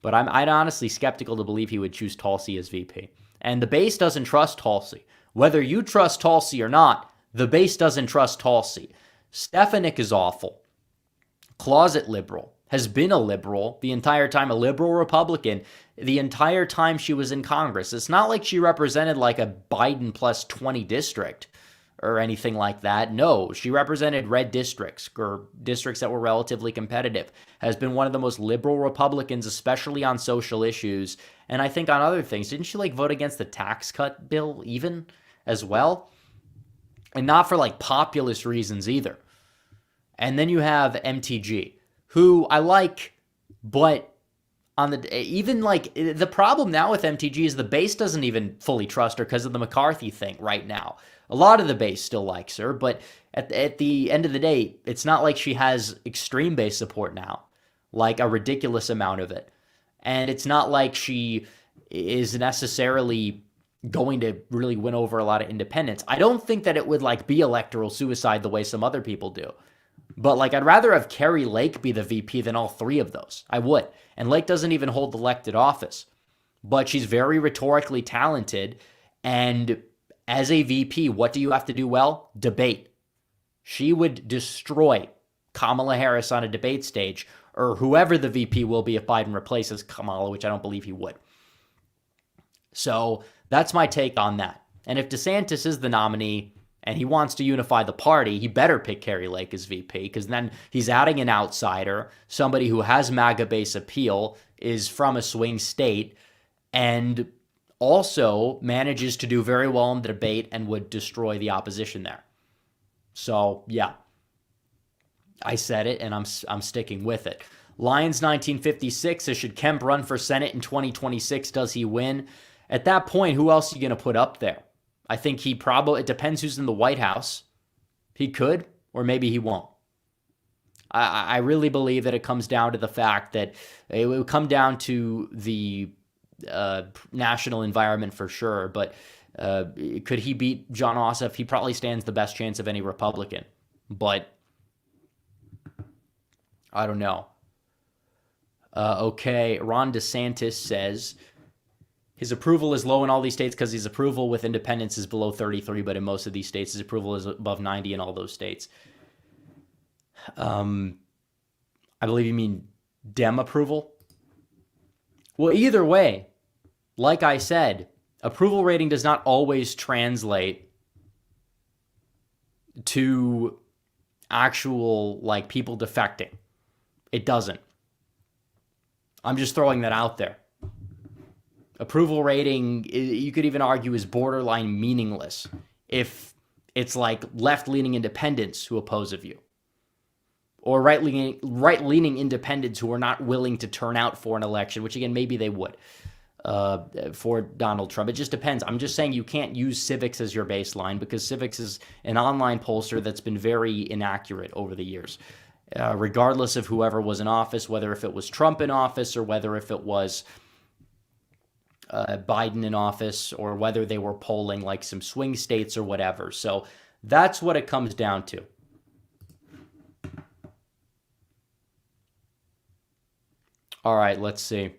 But I'm honestly skeptical to believe he would choose Tulsi as VP. And the base doesn't trust Tulsi. Whether you trust Tulsi or not, the base doesn't trust Tulsi. Stefanik is awful. Closet liberal. Has been a liberal the entire time, a liberal Republican, the entire time she was in Congress. It's not like she represented like a Biden plus 20 district or anything like that. No, she represented red districts or districts that were relatively competitive. Has been one of the most liberal Republicans, especially on social issues. And I think on other things. Didn't she like vote against the tax cut bill even as well? And not for like populist reasons either. And then you have MTG, who I like, but on the problem now with MTG is the base doesn't even fully trust her because of the McCarthy thing right now. A lot of the base still likes her, but at the end of the day, it's not like she has extreme base support now, like a ridiculous amount of it. And it's not like she is necessarily going to really win over a lot of independents. I don't think that it would like be electoral suicide the way some other people do. But like, I'd rather have Carrie Lake be the VP than all three of those. I would. And Lake doesn't even hold elected office. But she's very rhetorically talented. And as a VP, what do you have to do well? Debate. She would destroy Kamala Harris on a debate stage, or whoever the VP will be if Biden replaces Kamala, which I don't believe he would. So that's my take on that. And if DeSantis is the nominee and he wants to unify the party, he better pick Carrie Lake as VP, because then he's adding an outsider, somebody who has MAGA base appeal, is from a swing state, and also manages to do very well in the debate and would destroy the opposition there. So, yeah. I said it, and I'm sticking with it. Lions 1956 says, should Kemp run for Senate in 2026? Does he win? At that point, who else are you going to put up there? I think it depends who's in the White House. He could, or maybe he won't. I really believe that it comes down to the fact that it will come down to the national environment for sure, but could he beat John Ossoff? He probably stands the best chance of any Republican, but I don't know. Okay, Ron DeSantis says his approval is low in all these states because his approval with independents is below 33, but in most of these states, his approval is above 90 in all those states. I believe you mean Dem approval? Well, either way, like I said, approval rating does not always translate to actual like people defecting. It doesn't. I'm just throwing that out there. Approval rating, you could even argue, is borderline meaningless if it's like left-leaning independents who oppose a view, or right-leaning independents who are not willing to turn out for an election, which again, maybe they would for Donald Trump. It just depends. I'm just saying you can't use Civics as your baseline because Civics is an online pollster that's been very inaccurate over the years, regardless of whoever was in office, whether if it was Trump in office or whether if it was Biden in office, or whether they were polling like some swing states or whatever. So that's what it comes down to. All right, let's see.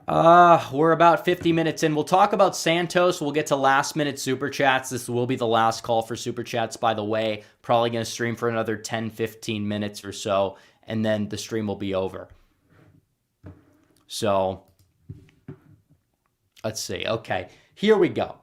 We're about 50 minutes in. We'll talk about Santos. We'll get to last minute super chats. This will be the last call for super chats, by the way. Probably going to stream for another 10, 15 minutes or so, and then the stream will be over. So let's see. Okay, here we go.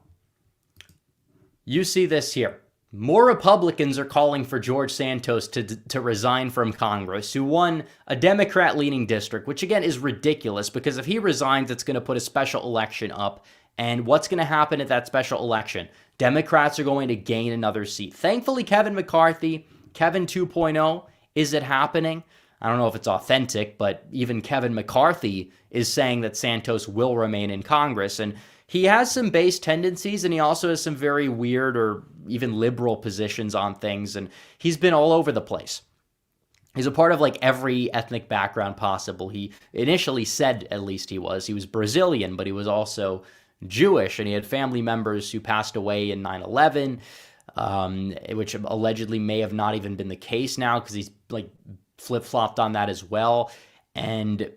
You see this here. More Republicans are calling for George Santos to resign from Congress, who won a Democrat-leaning district, which again is ridiculous because if he resigns, it's going to put a special election up. And what's going to happen at that special election? Democrats are going to gain another seat. Thankfully, Kevin McCarthy, Kevin 2.0, is it happening? I don't know if it's authentic, but even Kevin McCarthy is saying that Santos will remain in Congress. And he has some base tendencies, and he also has some very weird or even liberal positions on things. And he's been all over the place. He's a part of like every ethnic background possible. He initially said, at least he was Brazilian, but he was also Jewish, and he had family members who passed away in 9/11, which allegedly may have not even been the case now because he's like flip-flopped on that as well. And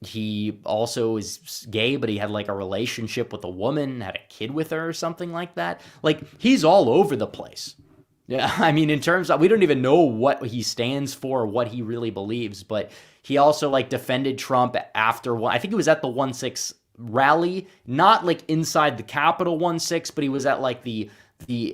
he also is gay, but he had like a relationship with a woman, had a kid with her or something like that. Like, he's all over the place. Yeah, I mean, in terms of, we don't even know what he stands for, what he really believes, but he also like defended Trump after one, I think he was at the 1-6 rally, not like inside the Capitol 1-6, but he was at like the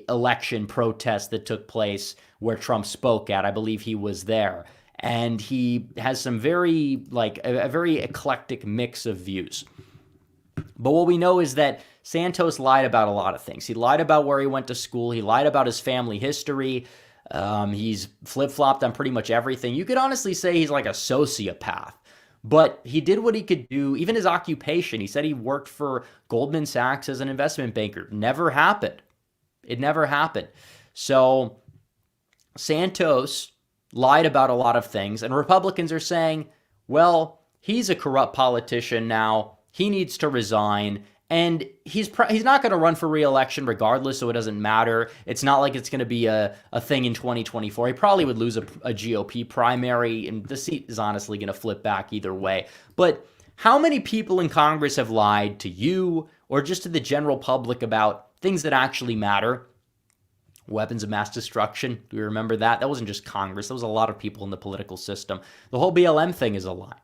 election protest that took place where Trump spoke at. I believe he was there. And he has some very, like, a very eclectic mix of views. But what we know is that Santos lied about a lot of things. He lied about where he went to school. He lied about his family history. He's flip-flopped on pretty much everything. You could honestly say he's like a sociopath. But he did what he could do. Even his occupation, he said he worked for Goldman Sachs as an investment banker. Never happened. It never happened. So Santos lied about a lot of things, and Republicans are saying, well, he's a corrupt politician now. He needs to resign, and he's not going to run for re-election regardless, so it doesn't matter. It's not like it's going to be a thing in 2024. He probably would lose a GOP primary, and the seat is honestly going to flip back either way. But how many people in Congress have lied to you or just to the general public about things that actually matter? Weapons of mass destruction. Do you remember that? That wasn't just Congress. That was a lot of people in the political system. The whole BLM thing is a lie.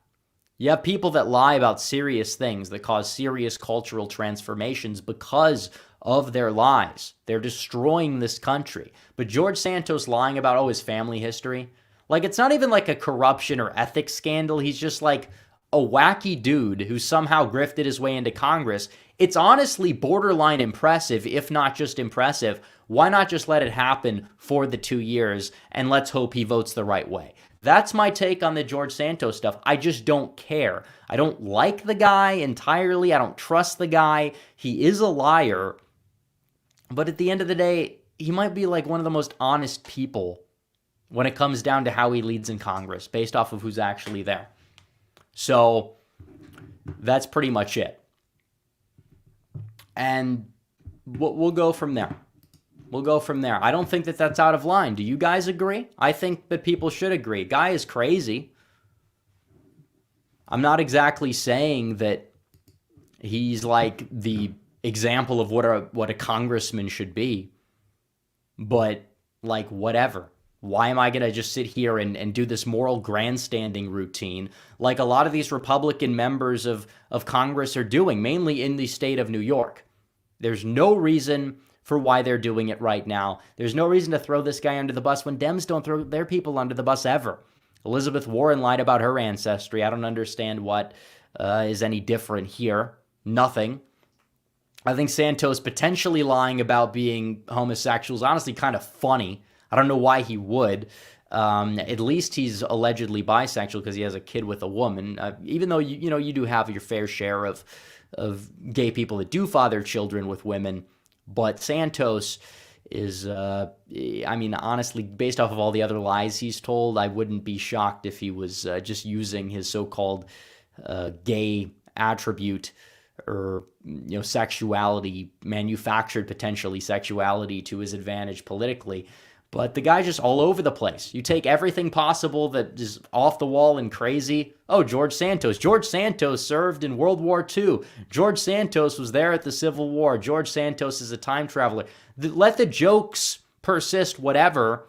You have people that lie about serious things that cause serious cultural transformations because of their lies. They're destroying this country. But George Santos lying about, his family history, like, it's not even like a corruption or ethics scandal. He's just like a wacky dude who somehow grifted his way into Congress. It's honestly borderline impressive, if not just impressive. Why not just let it happen for the 2 years and let's hope he votes the right way? That's my take on the George Santos stuff. I just don't care. I don't like the guy entirely. I don't trust the guy. He is a liar. But at the end of the day, he might be like one of the most honest people when it comes down to how he leads in Congress, based off of who's actually there. So that's pretty much it. And we'll go from there. We'll go from there. I don't think that that's out of line. Do you guys agree? I think that people should agree. Guy is crazy. I'm not exactly saying that he's like the example of what a congressman should be, but like, whatever. Why am I going to just sit here and do this moral grandstanding routine like a lot of these Republican members of Congress are doing, mainly in the state of New York? There's no reason for why they're doing it right now. There's no reason to throw this guy under the bus when Dems don't throw their people under the bus ever. Elizabeth Warren lied about her ancestry. I don't understand what is any different here. Nothing. I think Santos potentially lying about being homosexual is honestly kind of funny. I don't know why he would. At least he's allegedly bisexual because he has a kid with a woman. Even though you do have your fair share of gay people that do father children with women, but Santos is, honestly, based off of all the other lies he's told, I wouldn't be shocked if he was just using his so-called gay attribute or sexuality, manufactured potentially sexuality to his advantage politically. But the guy's just all over the place. You take everything possible that is off the wall and crazy. Oh, George Santos. George Santos served in World War II. George Santos was there at the Civil War. George Santos is a time traveler. Let the jokes persist, whatever.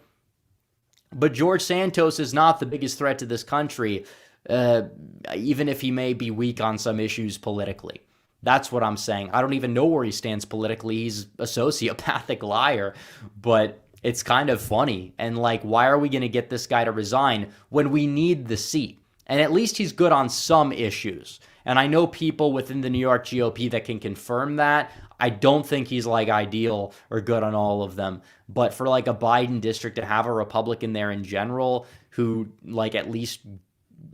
But George Santos is not the biggest threat to this country, even if he may be weak on some issues politically. That's what I'm saying. I don't even know where he stands politically. He's a sociopathic liar, but it's kind of funny. And why are we going to get this guy to resign when we need the seat? And at least he's good on some issues. And I know people within the New York GOP that can confirm that. I don't think he's ideal or good on all of them. But for a Biden district to have a Republican there in general who at least,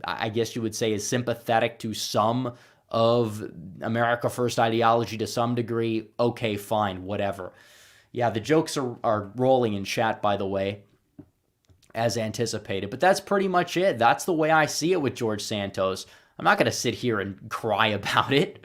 I guess you would say, is sympathetic to some of America First ideology to some degree, okay, fine, whatever. Yeah, the jokes are rolling in chat, by the way, as anticipated. But that's pretty much it. That's the way I see it with George Santos. I'm not going to sit here and cry about it.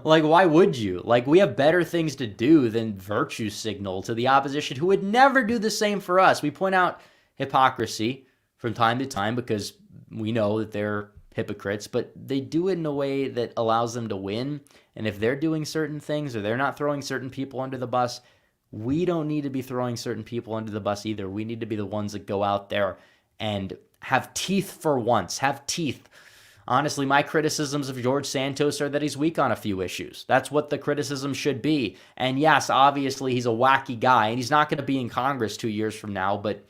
Why would you? We have better things to do than virtue signal to the opposition who would never do the same for us. We point out hypocrisy from time to time because we know that they're hypocrites, but they do it in a way that allows them to win. And if they're doing certain things or they're not throwing certain people under the bus, we don't need to be throwing certain people under the bus either. We need to be the ones that go out there and have teeth for once. Have teeth. Honestly, my criticisms of George Santos are that he's weak on a few issues. That's what the criticism should be. And yes, obviously he's a wacky guy and he's not going to be in Congress 2 years from now, but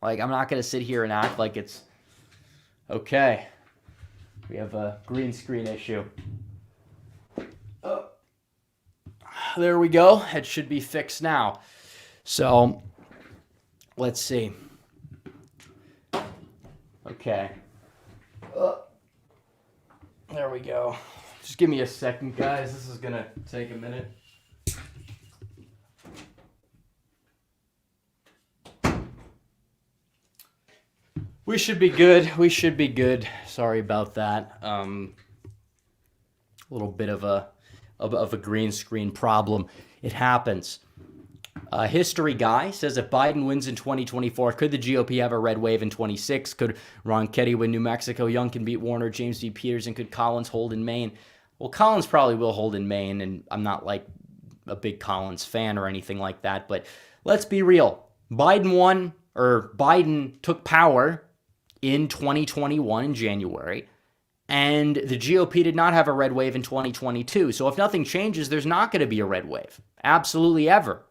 I'm not going to sit here and act like it's okay. We have a green screen issue. There we go. It should be fixed now. So, let's see. Okay. There we go. Just give me a second, guys. This is going to take a minute. We should be good. We should be good. Sorry about that. A little bit of a green screen problem. It happens. History guy says if Biden wins in 2024, could the GOP have a red wave in 26? Could Ron Ketty win New Mexico? Young can beat Warner, James V. Peterson. Could Collins hold in Maine? Well, Collins probably will hold in Maine, and I'm not a big Collins fan or anything like that, but let's be real. Biden took power in 2021 in January, and the GOP did not have a red wave in 2022. So if nothing changes, there's not going to be a red wave. Absolutely ever.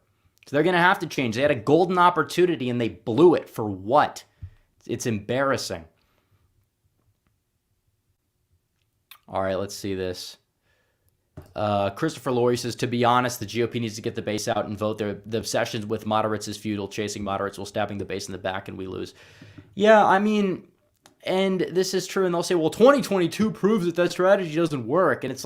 So they're going to have to change. They had a golden opportunity and they blew it. For what? It's embarrassing. All right, let's see this. Christopher Laurie says, to be honest, the GOP needs to get the base out and vote. The obsessions with moderates is futile. Chasing moderates while stabbing the base in the back and we lose. Yeah, I mean, and this is true. And they'll say, well, 2022 proves that strategy doesn't work. And it's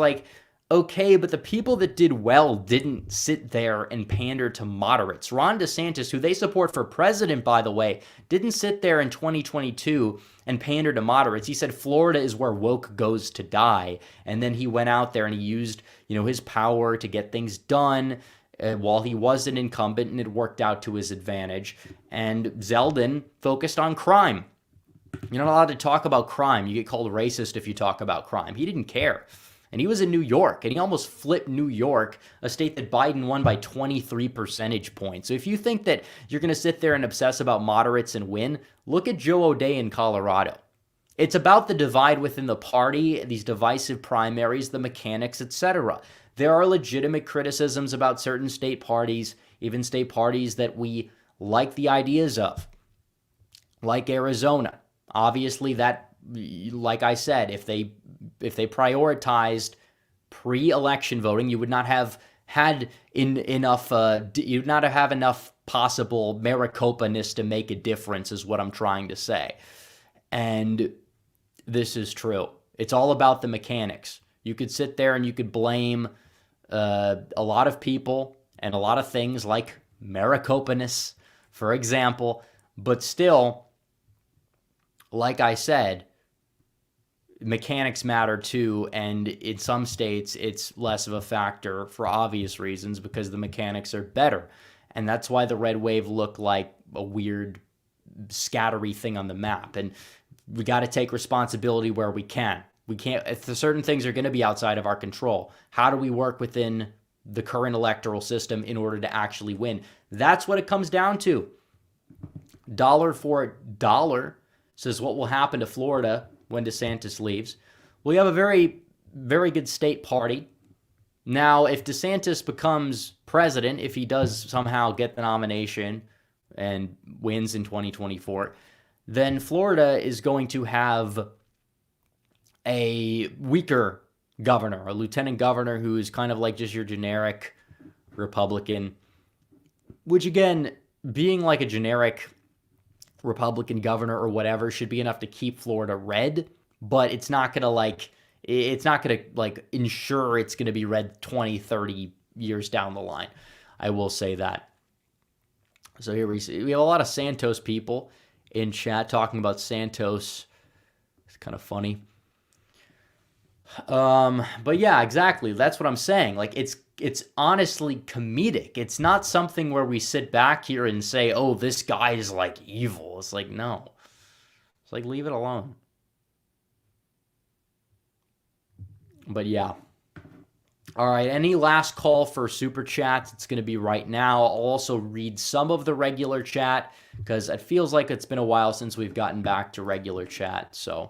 okay, but the people that did well didn't sit there and pander to moderates. Ron DeSantis, who they support for president, by the way, didn't sit there in 2022 and pander to moderates. He said Florida is where woke goes to die. And then he went out there and he used, his power to get things done while he was an incumbent, and it worked out to his advantage. And Zeldin focused on crime. You're not allowed to talk about crime. You get called racist if you talk about crime. He didn't care. And he was in New York, and he almost flipped New York, a state that Biden won by 23 percentage points. So if you think that you're going to sit there and obsess about moderates and win, look at Joe O'Dea in Colorado. It's about the divide within the party, these divisive primaries, the mechanics, etc. there are legitimate criticisms about certain state parties, even state parties that we like the ideas of, like Arizona. Obviously, that, like I said, if they prioritized pre-election voting, you would not have had enough. You would not have enough possible Maricopa-ness to make a difference, is what I'm trying to say. And this is true. It's all about the mechanics. You could sit there and you could blame a lot of people and a lot of things like Maricopa-ness, for example, but still, like I said, mechanics matter too, and in some states it's less of a factor for obvious reasons because the mechanics are better. And that's why the red wave looked like a weird scattery thing on the map. And we got to take responsibility where we can. We can't, if certain things are going to be outside of our control, how do we work within the current electoral system in order to actually win? That's what it comes down to. Dollar for dollar says what will happen to Florida when DeSantis leaves. Well, you have a very, very good state party. Now, if DeSantis becomes president, if he does somehow get the nomination and wins in 2024, then Florida is going to have a weaker governor, a lieutenant governor who is kind of like just your generic Republican, which again, being like a generic Republican governor or whatever should be enough to keep Florida red, but it's not going to ensure it's going to be red 20, 30 years down the line. I will say that. So here we see, we have a lot of Santos people in chat talking about Santos. It's kind of funny. But yeah, exactly. That's what I'm saying. Like, it's honestly comedic. It's not something where we sit back here and say, oh, this guy is like evil. It's like, no. It's like, leave it alone. But yeah. All right, any last call for super chats? It's going to be right now. I'll also read some of the regular chat because it feels like it's been a while since we've gotten back to regular chat. So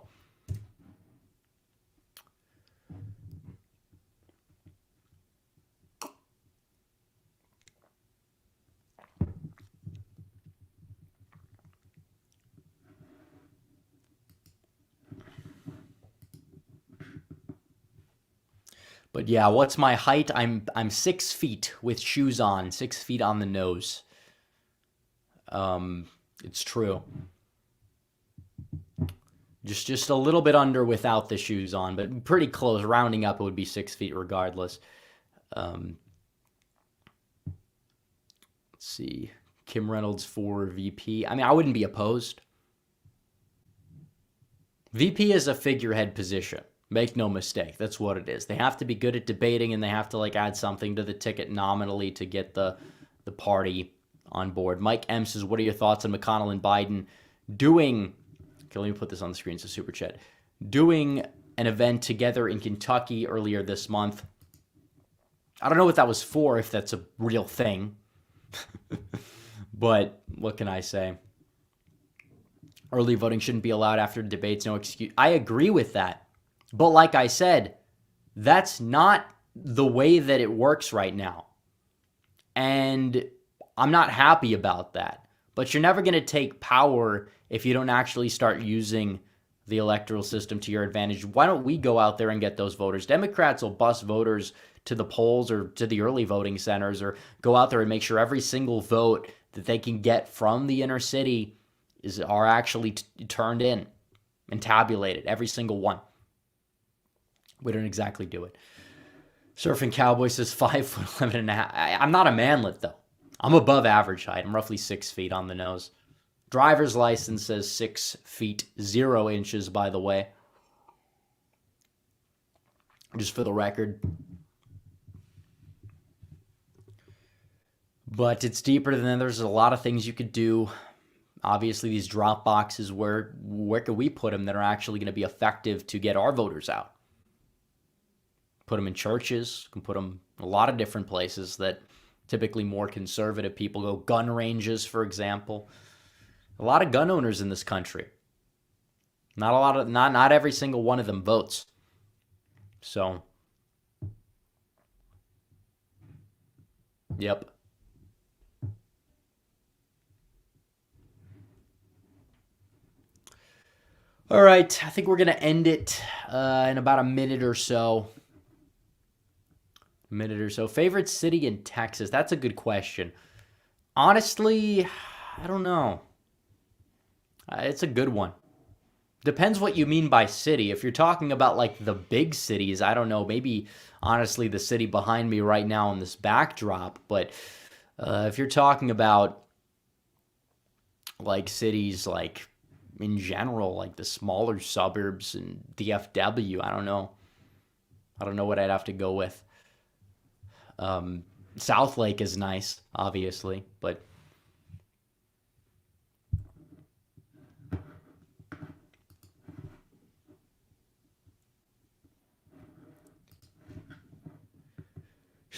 But yeah, what's my height? I'm 6 feet with shoes on, 6 feet on the nose. It's true. Just a little bit under without the shoes on, but pretty close. Rounding up, it would be 6 feet regardless. Let's see. Kim Reynolds for VP. I mean, I wouldn't be opposed. VP is a figurehead position. Make no mistake. That's what it is. They have to be good at debating, and they have to like add something to the ticket nominally to get the party on board. Mike M says, what are your thoughts on McConnell and Biden doing... Okay, let me put this on the screen. It's a super chat. Doing an event together in Kentucky earlier this month. I don't know what that was for, if that's a real thing. But what can I say? Early voting shouldn't be allowed after debates. No excuse. I agree with that. But like I said, that's not the way that it works right now. And I'm not happy about that. But you're never going to take power if you don't actually start using the electoral system to your advantage. Why don't we go out there and get those voters? Democrats will bus voters to the polls or to the early voting centers, or go out there and make sure every single vote that they can get from the inner city are actually turned in and tabulated, every single one. We don't exactly do it. Surfing Cowboy says 5'11.5". I'm not a manlet, though. I'm above average height. I'm roughly 6 feet on the nose. Driver's license says 6 feet 0 inches, by the way. Just for the record. But it's deeper than that. There's a lot of things you could do. Obviously, these drop boxes, where could we put them that are actually going to be effective to get our voters out? Put them in churches, can put them in a lot of different places that typically more conservative people go. Gun ranges, for example. A lot of gun owners in this country. Not every single one of them votes. So Yep. All right, I think we're gonna end it in about a minute or so. Favorite city in Texas? That's a good question. Honestly, I don't know. It's a good one. Depends what you mean by city. If you're talking about like the big cities, I don't know. Maybe honestly, the city behind me right now in this backdrop. But if you're talking about like cities, like in general, like the smaller suburbs and DFW, I don't know. I don't know what I'd have to go with. Um, South Lake is nice, obviously, but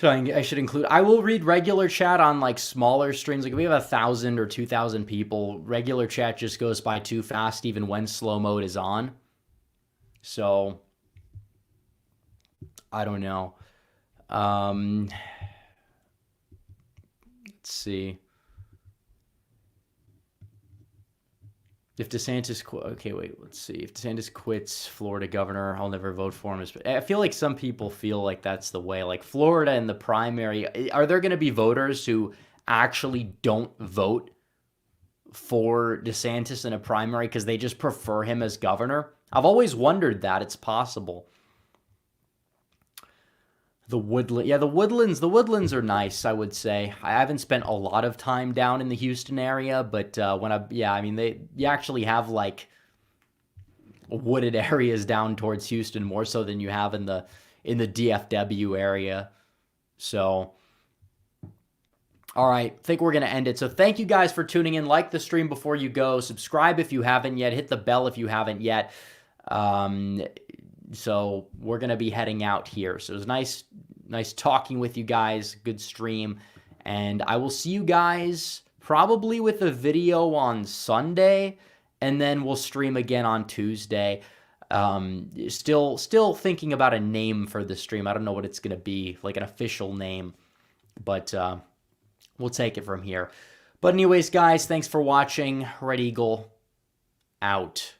I should include. I will read regular chat on like smaller streams. Like if we have 1,000 or 2,000 people, regular chat just goes by too fast, even when slow mode is on. So I don't know. Um, let's see. If DeSantis, okay, wait, let's see. If DeSantis quits Florida governor, I'll never vote for him. I feel like some people feel like that's the way. Like Florida in the primary, are there going to be voters who actually don't vote for DeSantis in a primary because they just prefer him as governor? I've always wondered that it's possible. The woodland, yeah, the woodlands are nice. I would say I haven't spent a lot of time down in the Houston area, but yeah, I mean you actually have like wooded areas down towards Houston more so than you have in the DFW area. So, all right, I think we're gonna end it. So thank you guys for tuning in. Like the stream before you go. Subscribe if you haven't yet. Hit the bell if you haven't yet. Um, so we're gonna be heading out here. So it was nice talking with you guys. Good stream, and I will see you guys probably with a video on Sunday, and then we'll stream again on Tuesday. Still thinking about a name for the stream. I don't know what it's gonna be, like an official name, but we'll take it from here. But anyways, guys, thanks for watching. Red Eagle out.